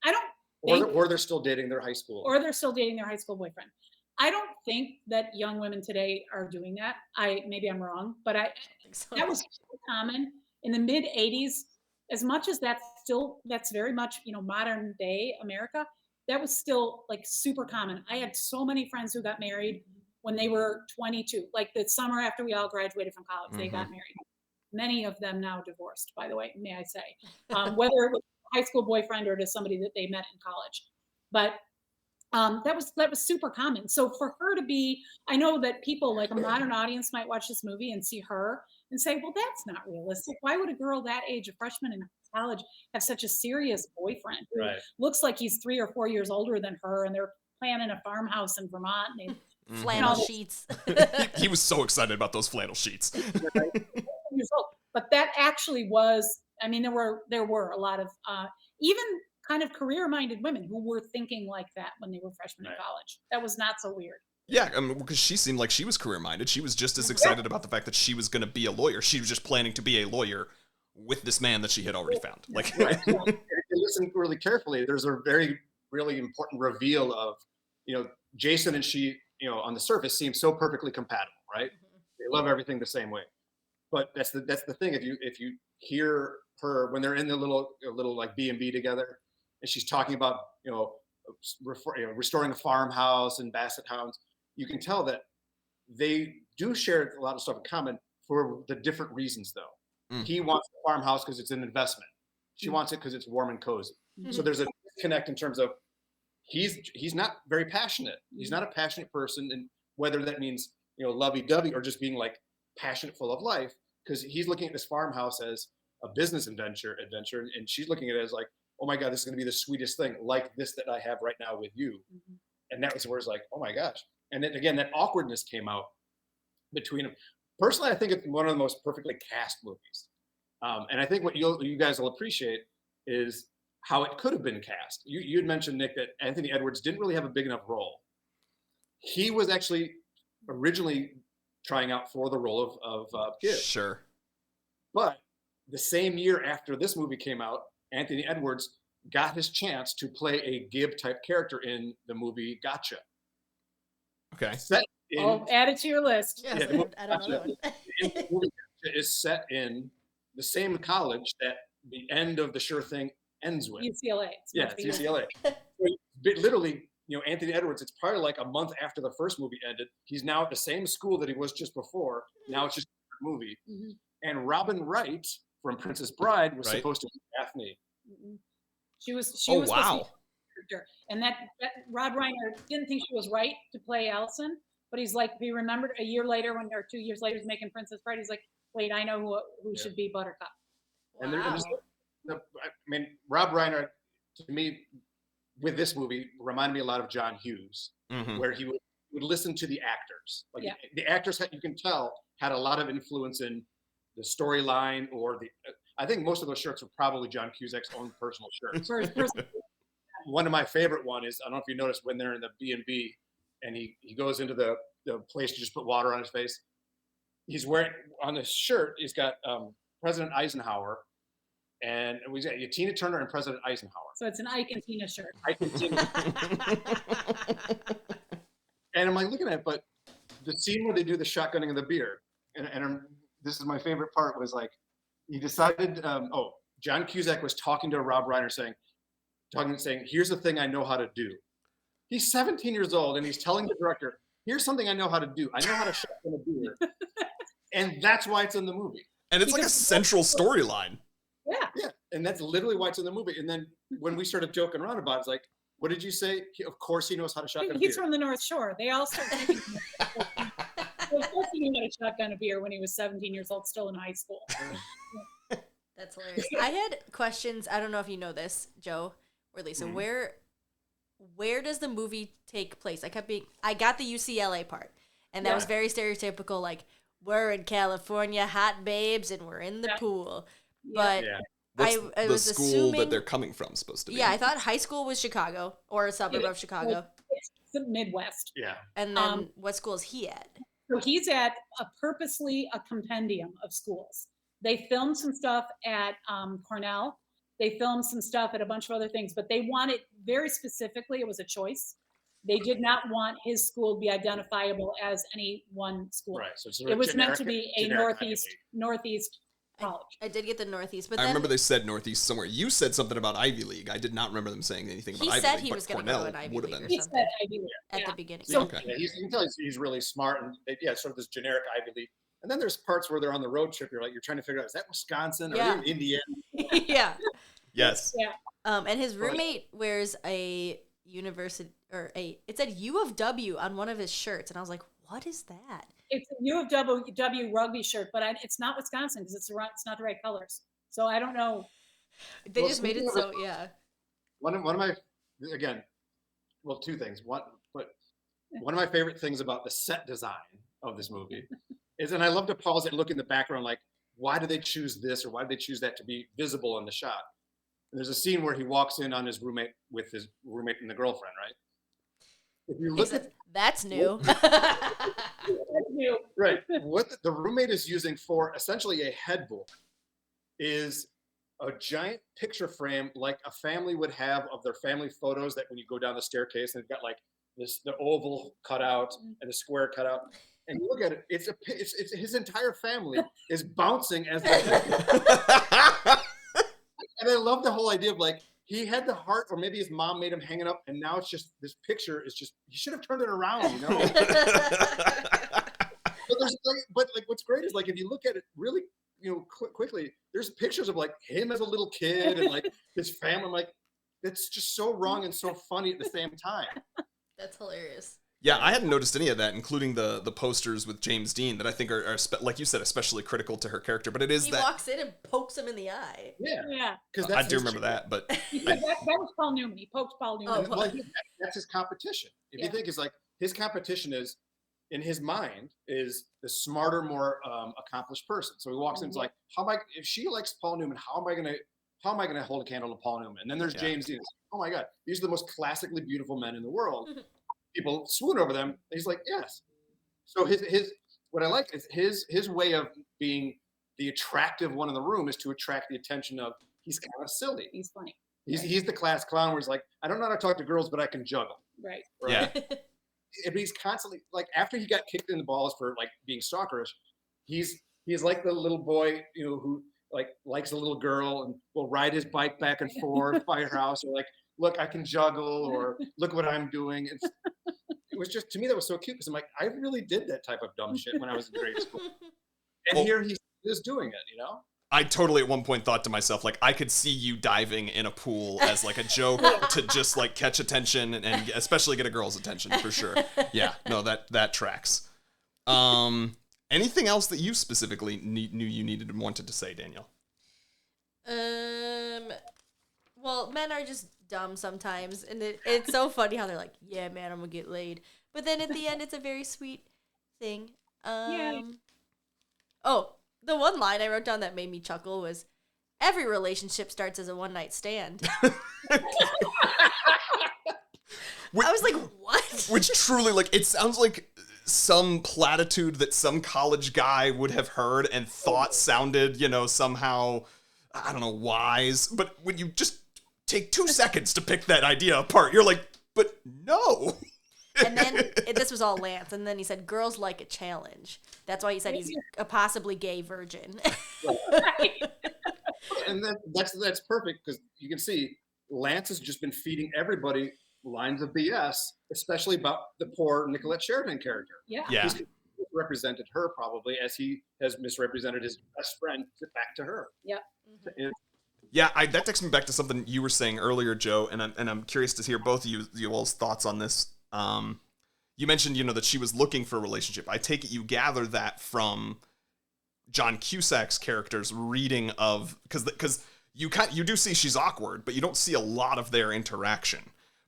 I don't think, Or they're still dating their high school. or they're still dating their high school boyfriend. I don't think that young women today are doing that. Maybe I'm wrong, but that was so common in the mid 80s. As much as that's very much, modern day America, that was still like super common. I had so many friends who got married when they were 22, like the summer after we all graduated from college, they got married. Many of them now divorced, by the way, may I say, whether it was a high school boyfriend or to somebody that they met in college. But that was super common. So for her to be, I know that people like a modern audience might watch this movie and see her and say, well, that's not realistic. Why would a girl that age, a freshman in college, have such a serious boyfriend who Right. looks like he's 3 or 4 years older than her, and they're planning a farmhouse in Vermont? And Flannel No. sheets. He was so excited about those flannel sheets. years old. But that actually was, I mean, there were a lot of even kind of career-minded women who were thinking like that when they were freshmen in Right. college. That was not so weird. Yeah, because she seemed like she was career-minded. She was just as excited about the fact that she was going to be a lawyer. She was just planning to be a lawyer with this man that she had already found. Like, Right. If you listen really carefully, there's a very, really important reveal of, Jason and she, on the surface seem so perfectly compatible, right? They love everything the same way. But that's the thing. If you hear her when they're in the little like B&B together, and she's talking about restoring a farmhouse and basset hounds, you can tell that they do share a lot of stuff in common for the different reasons, though. Mm. He wants the farmhouse because it's an investment. She wants it because it's warm and cozy. So there's a disconnect in terms of he's not very passionate. He's not a passionate person, and whether that means lovey-dovey or just being like passionate, full of life, because he's looking at this farmhouse as a business adventure, and she's looking at it as like, oh my God, this is going to be the sweetest thing, like this that I have right now with you. And that was where it's like, oh my gosh. And then again, that awkwardness came out between them. Personally, I think it's one of the most perfectly cast movies. And I think what you guys will appreciate is how it could have been cast. You had mentioned, Nick, that Anthony Edwards didn't really have a big enough role. He was actually originally trying out for the role of Gibb. Sure. But the same year after this movie came out, Anthony Edwards got his chance to play a Gibb-type character in the movie Gotcha. Okay. Add it to your list. Yes, Yeah, I don't know. The movie Gotcha is set in the same college that the end of The Sure Thing ends with. UCLA. Yeah, it's UCLA. Literally, Anthony Edwards, it's probably like a month after the first movie ended. He's now at the same school that he was just before. Now it's just a movie. And Robin Wright from Princess Bride was supposed to be Daphne. She was Oh, supposed wow. to be character. And that Rob Reiner didn't think she was right to play Allison, but he's like, he remembered a year later or 2 years later, he's making Princess Bride. He's like, wait, I know who should be Buttercup. And Rob Reiner, to me, with this movie, reminded me a lot of John Hughes, where he would listen to the actors. Like the actors, you can tell, had a lot of influence in the storyline, or I think most of those shirts were probably John Cusack's own personal shirts. One of my favorite one is, I don't know if you noticed, when they're in the B&B and he goes into the place to just put water on his face. He's wearing, on his shirt, he's got President Eisenhower, and we got Tina Turner and President Eisenhower. So it's an Ike and Tina shirt. Ike and Tina. And I'm like looking at it, but the scene where they do the shotgunning of the beer, and this is my favorite part, was like, he decided, John Cusack was talking to Rob Reiner saying, here's the thing I know how to do. He's 17 years old, and he's telling the director, here's something I know how to do. I know how to shotgun a beer. And that's why it's in the movie. And it's like a central storyline. Yeah, and that's literally why it's in the movie. And then when we started joking around about it, it's like, what did you say? Of course he knows how to shotgun a beer. He's from the North Shore. They all start thinking of course he knew how to shotgun a beer when he was 17 years old, still in high school. That's hilarious. I had questions. I don't know if you know this, Joe or Lisa. Where does the movie take place? I got the UCLA part, and that was very stereotypical. Like, we're in California, hot babes, and we're in the pool. But What's I the was school assuming that they're coming from supposed to be? Yeah, I thought high school was Chicago or a suburb of Chicago. It's the Midwest. Yeah. And then what school is he at? So he's at a compendium of schools. They filmed some stuff at Cornell. They filmed some stuff at a bunch of other things, but they wanted very specifically, it was a choice. They did not want his school to be identifiable as any one school. Right. So it was meant to be a Northeast college. I did get the Northeast, but I then remember they said Northeast somewhere. You said something about Ivy League. I did not remember them saying anything about he Ivy said League. he was going to go to an Ivy League or He something said Ivy League at the beginning. So, Okay. Yeah, you can tell he's really smart, and sort of this generic Ivy League. And then there's parts where they're on the road trip. You're trying to figure out, is that Wisconsin or in Indiana? Yeah. Yes. Yeah. And his roommate wears a university it said U of W on one of his shirts, and I was like, what is that? It's a U of W rugby shirt, but it's not Wisconsin because it's not the right colors. So I don't know. They just made it so One of my, again, two things. One of my favorite things about the set design of this movie is, and I love to pause it and look in the background, like, why did they choose this or why did they choose that to be visible in the shot? And there's a scene where he walks in on his roommate with his roommate and the girlfriend, right? If you look at that's new. right, what the roommate is using for essentially a headboard is a giant picture frame like a family would have of their family photos, that when you go down the staircase and they've got like the oval cut out and the square cut out. and you look at it, it's his entire family is bouncing as the and I love the whole idea of like he had the heart, or maybe his mom made him hang it up, and now it's just this picture is just he should have turned it around, you know. But what's great is like if you look at it really, you know, quickly, there's pictures of like him as a little kid and like his family. I'm like, that's just so wrong and so funny at the same time. That's hilarious. Yeah, I hadn't noticed any of that, including the posters with James Dean that I think are like you said, especially critical to her character. But it is he that walks in and pokes him in the eye. Yeah. Because I do remember that, but that was Paul Newman. He poked Paul Newman. Oh, well, that's his competition. If you think is like his competition is in his mind is the smarter, more accomplished person. So he walks in and is like, how am I? If she likes Paul Newman, how am I gonna hold a candle to Paul Newman? And then there's James Dean. Oh my God, these are the most classically beautiful men in the world. People swoon over them. And he's like, yes. So his what I like is his way of being the attractive one in the room is to attract the attention of he's kind of silly. He's funny. He's the class clown where he's like, I don't know how to talk to girls, but I can juggle. Right. yeah, And he's constantly like after he got kicked in the balls for like being stalkerish, he's like the little boy, you know, who like likes a little girl and will ride his bike back and forth by her house, or like, look, I can juggle, or look what I'm doing. It was just, to me, that was so cute because I'm like, I really did that type of dumb shit when I was in grade school. And here he is doing it, you know? I totally at one point thought to myself, like, I could see you diving in a pool as like a joke to just like catch attention and especially get a girl's attention for sure. Yeah, no, that tracks. Anything else that you specifically knew you needed and wanted to say, Daniel? Well, men are just dumb sometimes, and it's so funny how they're like, yeah, man, I'm gonna get laid. But then at the end, it's a very sweet thing. Oh, the one line I wrote down that made me chuckle was, every relationship starts as a one-night stand. I was like, what? Which truly, like, it sounds like some platitude that some college guy would have heard and thought sounded, you know, somehow, I don't know, wise. But when you just take 2 seconds to pick that idea apart, you're like, but no. And then this was all Lance, and then he said, girls like a challenge. That's why he said he's a possibly gay virgin. And then that's perfect because you can see Lance has just been feeding everybody lines of BS, especially about the poor Nicolette Sheridan character. Yeah. He's represented her probably as he has misrepresented his best friend back to her. Yeah. Yeah, that takes me back to something you were saying earlier, Joe, and I'm curious to hear both of you all's thoughts on this. You mentioned, you know, that she was looking for a relationship. I take it you gather that from John Cusack's character's reading of, because you do see she's awkward, but you don't see a lot of their interaction.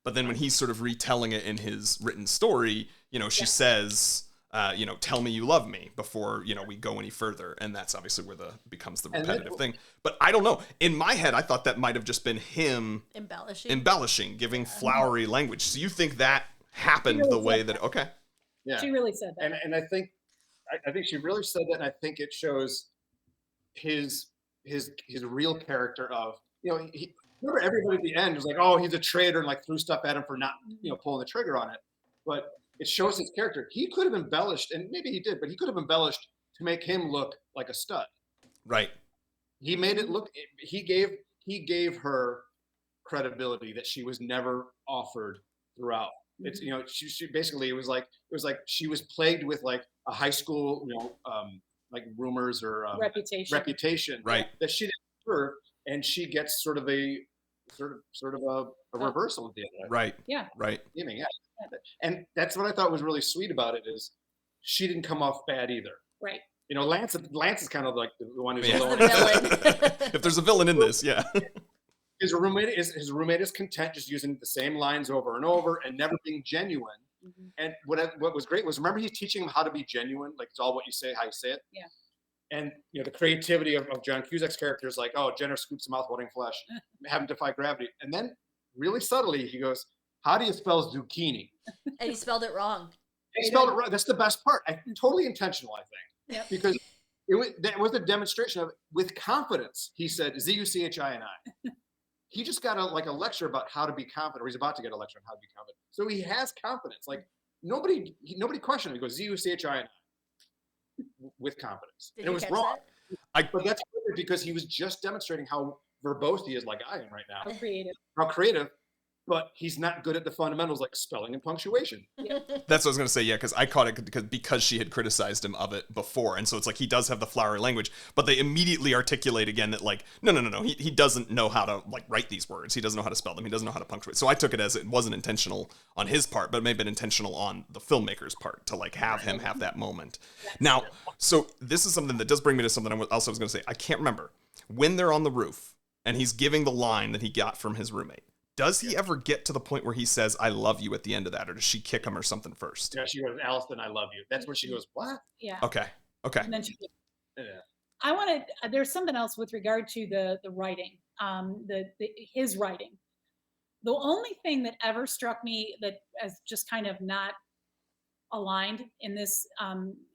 But then when he's sort of retelling it in his written story, you know, she says, you know, tell me you love me before, you know, we go any further. And that's obviously where becomes the repetitive thing. But I don't know. In my head, I thought that might have just been him embellishing, giving flowery language. So you think that happened really the way that, okay. Yeah. She really said that. And I think she really said that. And I think it shows his real character of, you know, remember everybody at the end was like, oh, he's a traitor, and like threw stuff at him for not, you know, pulling the trigger on it. But it shows his character. He could have embellished, and maybe he did, but he could have embellished to make him look like a stud. Right. He made it look. He gave her credibility that she was never offered throughout. It's, you know, she basically it was like she was plagued with like a high school, you know, like rumors or reputation right, that she didn't deserve, and she gets sort of a reversal at the end of it. Right. Yeah. Right. Yeah. And that's what I thought was really sweet about it is she didn't come off bad either. Right. You know, Lance is kind of like the one who's the villain. If there's a villain in this, yeah. His roommate is content just using the same lines over and over and never being genuine. Mm-hmm. And what was great was, remember, he's teaching him how to be genuine, like it's all what you say, how you say it. Yeah. And you know, the creativity of John Cusack's character is like, oh, Jenner scoops the mouth holding flesh, have him defy gravity. And then really subtly he goes, how do you spell zucchini? And he spelled it wrong. He spelled it wrong. That's the best part. Totally intentional, I think. Yep. Because that was a demonstration of, with confidence, he said Z-U-C-H-I-N-I. He just got a lecture about how to be confident, or he's about to get a lecture on how to be confident. So he has confidence. Like nobody questioned him. He goes Z-U-C-H-I-N-I. with confidence. Did And it you was catch wrong. that? But that's perfect because he was just demonstrating how verbose he is, like I am right How now, creative. how creative, but he's not good at the fundamentals like spelling and punctuation. That's what I was gonna say, yeah, because I caught it because she had criticized him of it before, and so it's like he does have the flowery language, but they immediately articulate again that like no, he doesn't know how to like write these words, he doesn't know how to spell them, he doesn't know how to punctuate. So I took it as it wasn't intentional on his part, but it may have been intentional on the filmmaker's part to like have him have that moment. Now, so this is something that does bring me to something I also was gonna say. I can't remember when they're on the roof and he's giving the line that he got from his roommate. Does he ever get to the point where he says, I love you at the end of that, or does she kick him or something first? Yeah, she goes, Allison, I love you. That's where she goes, what? Yeah. Okay. And then she, Yeah. I wanted, there's something else with regard to the writing, his writing. The only thing that ever struck me that as just kind of not aligned in this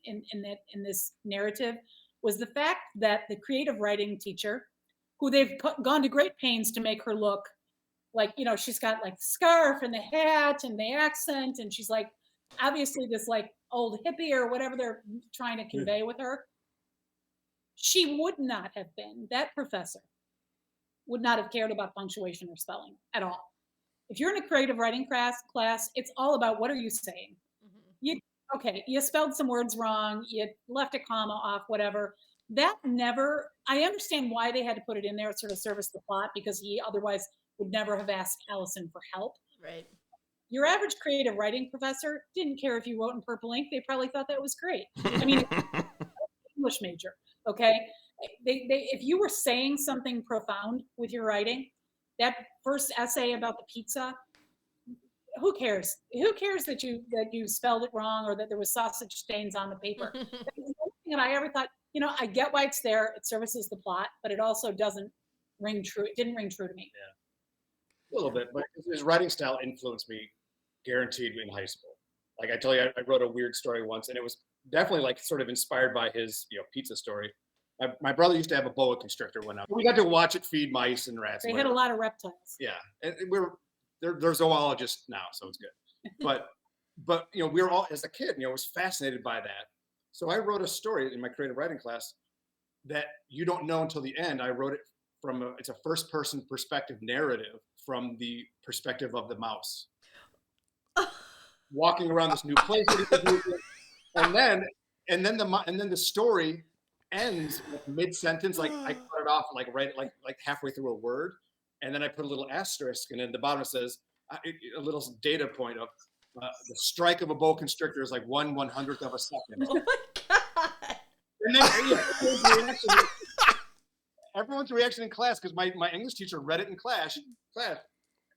in this narrative was the fact that the creative writing teacher, who they've gone to great pains to make her look like, you know, she's got like the scarf and the hat and the accent, and she's like obviously this like old hippie or whatever they're trying to convey with her. She would not have been, that professor would not have cared about punctuation or spelling at all. If you're in a creative writing class, it's all about what are you saying. You okay, you spelled some words wrong, you left a comma off, whatever. That never, I understand why they had to put it in there, it sort of service the plot, because he otherwise would never have asked Allison for help. Right. Your average creative writing professor didn't care if you wrote in purple ink. They probably thought that was great. I mean, English major, okay? If you were saying something profound with your writing, that first essay about the pizza, who cares? Who cares that you spelled it wrong or that there was sausage stains on the paper? That was the only thing that I ever thought, you know, I get why it's there. It services the plot, but it also doesn't ring true. It didn't ring true to me. Yeah. A little bit, but his writing style influenced me, guaranteed, in high school. Like I told you, I wrote a weird story once, and it was definitely like sort of inspired by his, you know, pizza story. My brother used to have a boa constrictor when we got to watch it feed mice and rats. They had a lot of reptiles. Yeah, and they're zoologists now, so it's good. But you know, we were all, as a kid, you know, was fascinated by that. So I wrote a story in my creative writing class that you don't know until the end. I wrote it from it's a first person perspective narrative from the perspective of the mouse walking around this new place, and then the story ends like mid-sentence. Like I cut it off like right like halfway through a word, and then I put a little asterisk, and at the bottom it says a little data point of the strike of a boa constrictor is like 1/100th of a second. Oh my god! And then everyone's reaction in class, because my English teacher read it in class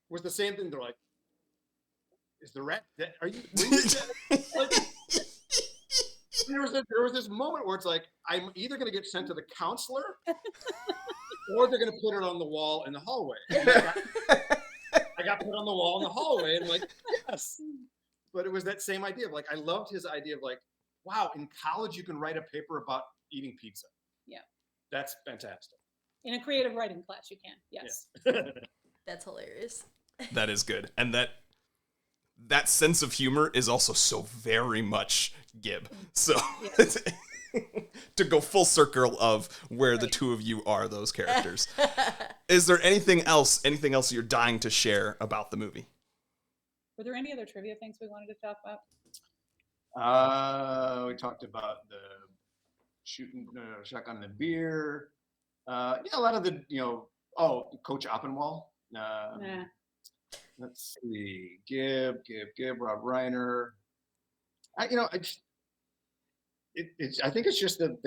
was the same thing. They're like, "Is the rat dead? Are you?" Like, there was this moment where it's like, I'm either going to get sent to the counselor, or they're going to put it on the wall in the hallway. I got put on the wall in the hallway, and I'm like, yes. But it was that same idea of like, I loved his idea of like, wow, in college you can write a paper about eating pizza. Yeah. That's fantastic. In a creative writing class, you can. Yes. Yeah. That's hilarious. That is good. And that sense of humor is also so very much Gib. So Yes. to go full circle of where the two of you are those characters. Is there anything else you're dying to share about the movie? Were there any other trivia things we wanted to talk about? We talked about the shooting shotgun and the beer. Yeah, a lot of the, you know, Coach Oppenwall. Nah. Let's see, Gib, Rob Reiner. I think it's just the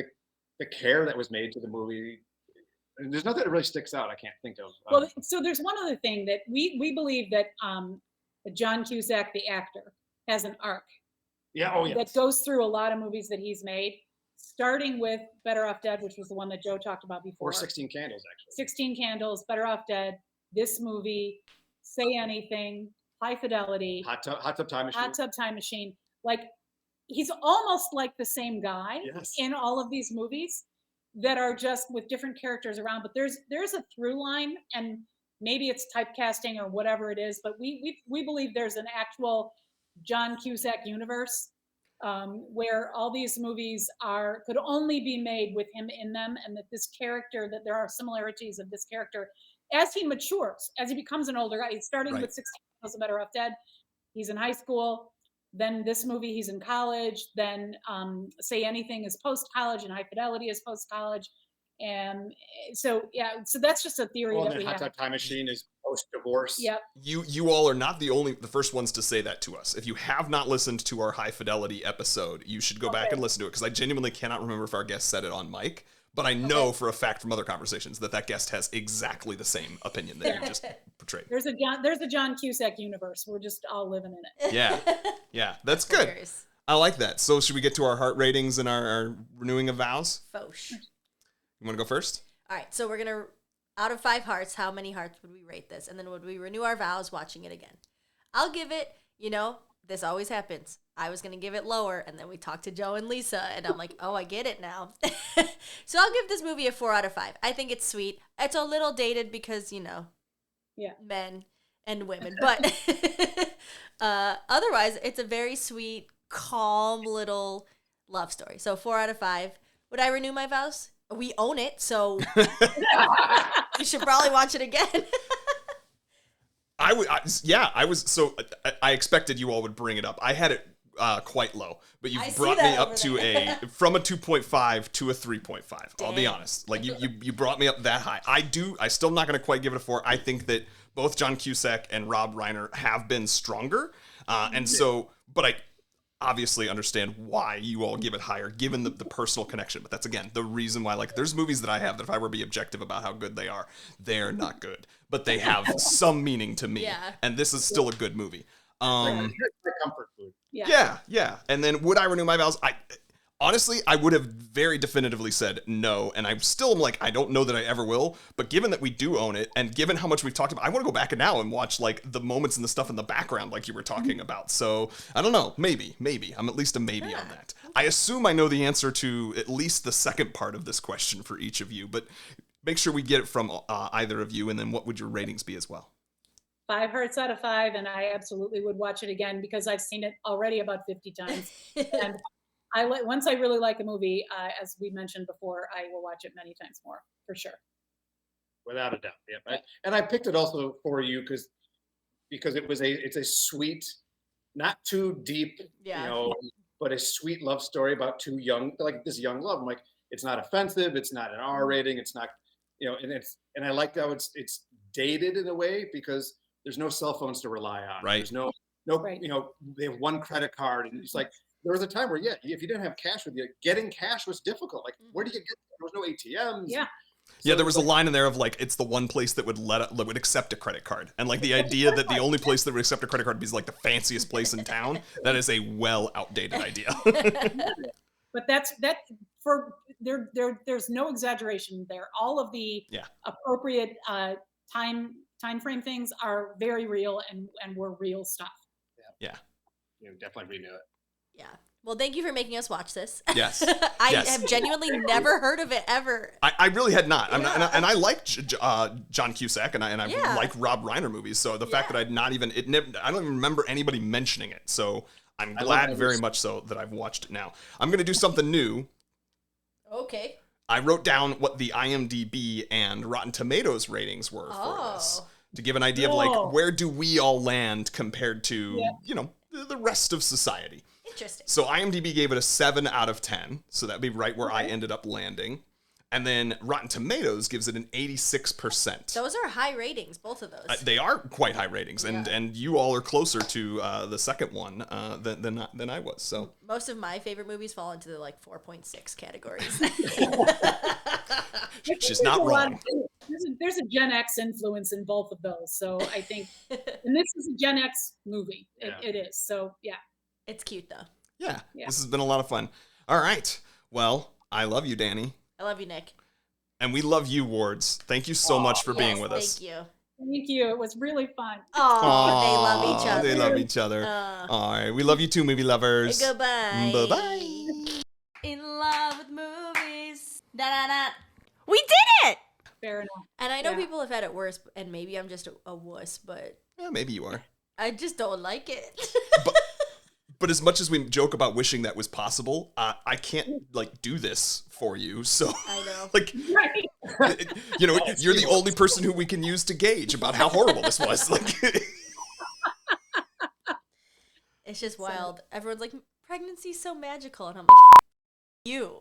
care that was made to the movie. And there's nothing that really sticks out. I can't think of. Well, so there's one other thing that we believe that John Cusack, the actor, has an arc. Yeah. Oh, yeah. That goes through a lot of movies that he's made, starting with Better Off Dead, which was the one that Joe talked about before. Or 16 Candles, actually. 16 Candles, Better Off Dead, this movie, Say Anything, High Fidelity, Hot Tub Time Machine. Hot Tub Time Machine. Like, he's almost like the same guy Yes. in all of these movies that are just with different characters around. But there's a through line, and maybe it's typecasting or whatever it is, but we believe there's an actual John Cusack universe where all these movies could only be made with him in them, and that this character, that there are similarities of this character as he matures, as he becomes an older guy. He's starting Right. with 16 Was Better Off Dead. He's in high school. Then this movie, he's in college. Then Say Anything is post college, and High Fidelity is post college. And so so that's just a theory Well, that and we then Hot have. Tub Time Machine is post-divorce. Yep. You all are not the first ones to say that to us. If you have not listened to our High Fidelity episode, you should go back and listen to it, because I genuinely cannot remember if our guest said it on mic, but I know for a fact from other conversations that guest has exactly the same opinion that you just portrayed. There's a John Cusack universe. We're just all living in it. Yeah, that's good. Hilarious. I like that. So should we get to our heart ratings and our renewing of vows? Fosh. You want to go first? All right, so we're going to, out of 5 hearts, how many hearts would we rate this? And then would we renew our vows watching it again? I'll give it, this always happens. I was going to give it lower, and then we talked to Joe and Lisa, and I'm like, oh, I get it now. So I'll give this movie a 4 out of 5. I think it's sweet. It's a little dated because, men and women. But otherwise, it's a very sweet, calm little love story. So 4 out of 5. Would I renew my vows? We own it, so you should probably watch it again. I expected you all would bring it up. I had it quite low, but I you've see brought that me up over to there. from a 2.5 to a 3.5. I'll be Dang. honest. Like you brought me up that high. I still not going to quite give it a 4. I think that both John Cusack and Rob Reiner have been stronger. But I obviously understand why you all give it higher, given the personal connection. But that's, again, the reason why, like, there's movies that I have that if I were to be objective about how good they are, they're not good. But they have some meaning to me. Yeah. And this is still a good movie. Here's my comfort food. Yeah. And then would I renew my vows? Honestly, I would have very definitively said no, and I still am like, I don't know that I ever will, but given that we do own it, and given how much we've talked about, I want to go back now and watch, like, the moments and the stuff in the background like you were talking about. So, I don't know, maybe. I'm at least a maybe on that. I assume I know the answer to at least the second part of this question for each of you, but make sure we get it from either of you, and then what would your ratings be as well? 5 hearts out of 5, and I absolutely would watch it again because I've seen it already about 50 times. And once I really like a movie, as we mentioned before, I will watch it many times more, for sure. Without a doubt. Yeah. And I picked it also for you because it's a sweet, not too deep, but a sweet love story about this young love. I'm like, it's not offensive, it's not an R rating, it's not, and I like how it's dated in a way because there's no cell phones to rely on. Right. There's no, Right. they have one credit card, and it's like there was a time where if you didn't have cash with you, getting cash was difficult. Like, where do you get? There was no ATMs. Yeah. Yeah, there was a line in there of, like, it's the one place that would accept a credit card. And, like, the idea that the only place that would accept a credit card is, like, the fanciest place in town, that is a outdated idea. But there's no exaggeration there. All of the appropriate time frame things are very real and were real stuff. Yeah. Definitely renew it. Yeah. Well, thank you for making us watch this. Yes. I Yes. have genuinely never heard of it ever. I really had not. And I like John Cusack, and I like Rob Reiner movies. So the fact that I don't even remember anybody mentioning it. So I'm glad very much so that I've watched it now. I'm going to do something new. Okay. I wrote down what the IMDb and Rotten Tomatoes ratings were for this to give an idea of, like, where do we all land compared to, the rest of society. Interesting. So IMDb gave it a 7 out of 10. So that'd be right where I ended up landing. And then Rotten Tomatoes gives it an 86%. Those are high ratings, both of those. They are quite high ratings, and you all are closer to the second one than I was. So most of my favorite movies fall into the 4.6 categories. She's not wrong. There's a Gen X influence in both of those, so I think, and this is a Gen X movie. It is. So yeah. It's cute though. Yeah, this has been a lot of fun. All right. Well, I love you, Dani. I love you, Nick. And we love you, Wards. Thank you so much for being with us. Thank you. Thank you. It was really fun. Oh, they love each other. They love each other. All right. We love you too, movie lovers. Goodbye. Bye-bye. In love with movies. Da-da-da. We did it! Fair enough. And I know people have had it worse, and maybe I'm just a wuss, but Yeah, maybe you are. I just don't like it. But as much as we joke about wishing that was possible, I can't like do this for you. So I know. like, Right. you know, you're the only person who we can use to gauge about how horrible this was. Like, It's just wild. Everyone's like, pregnancy's so magical, and I'm like, you.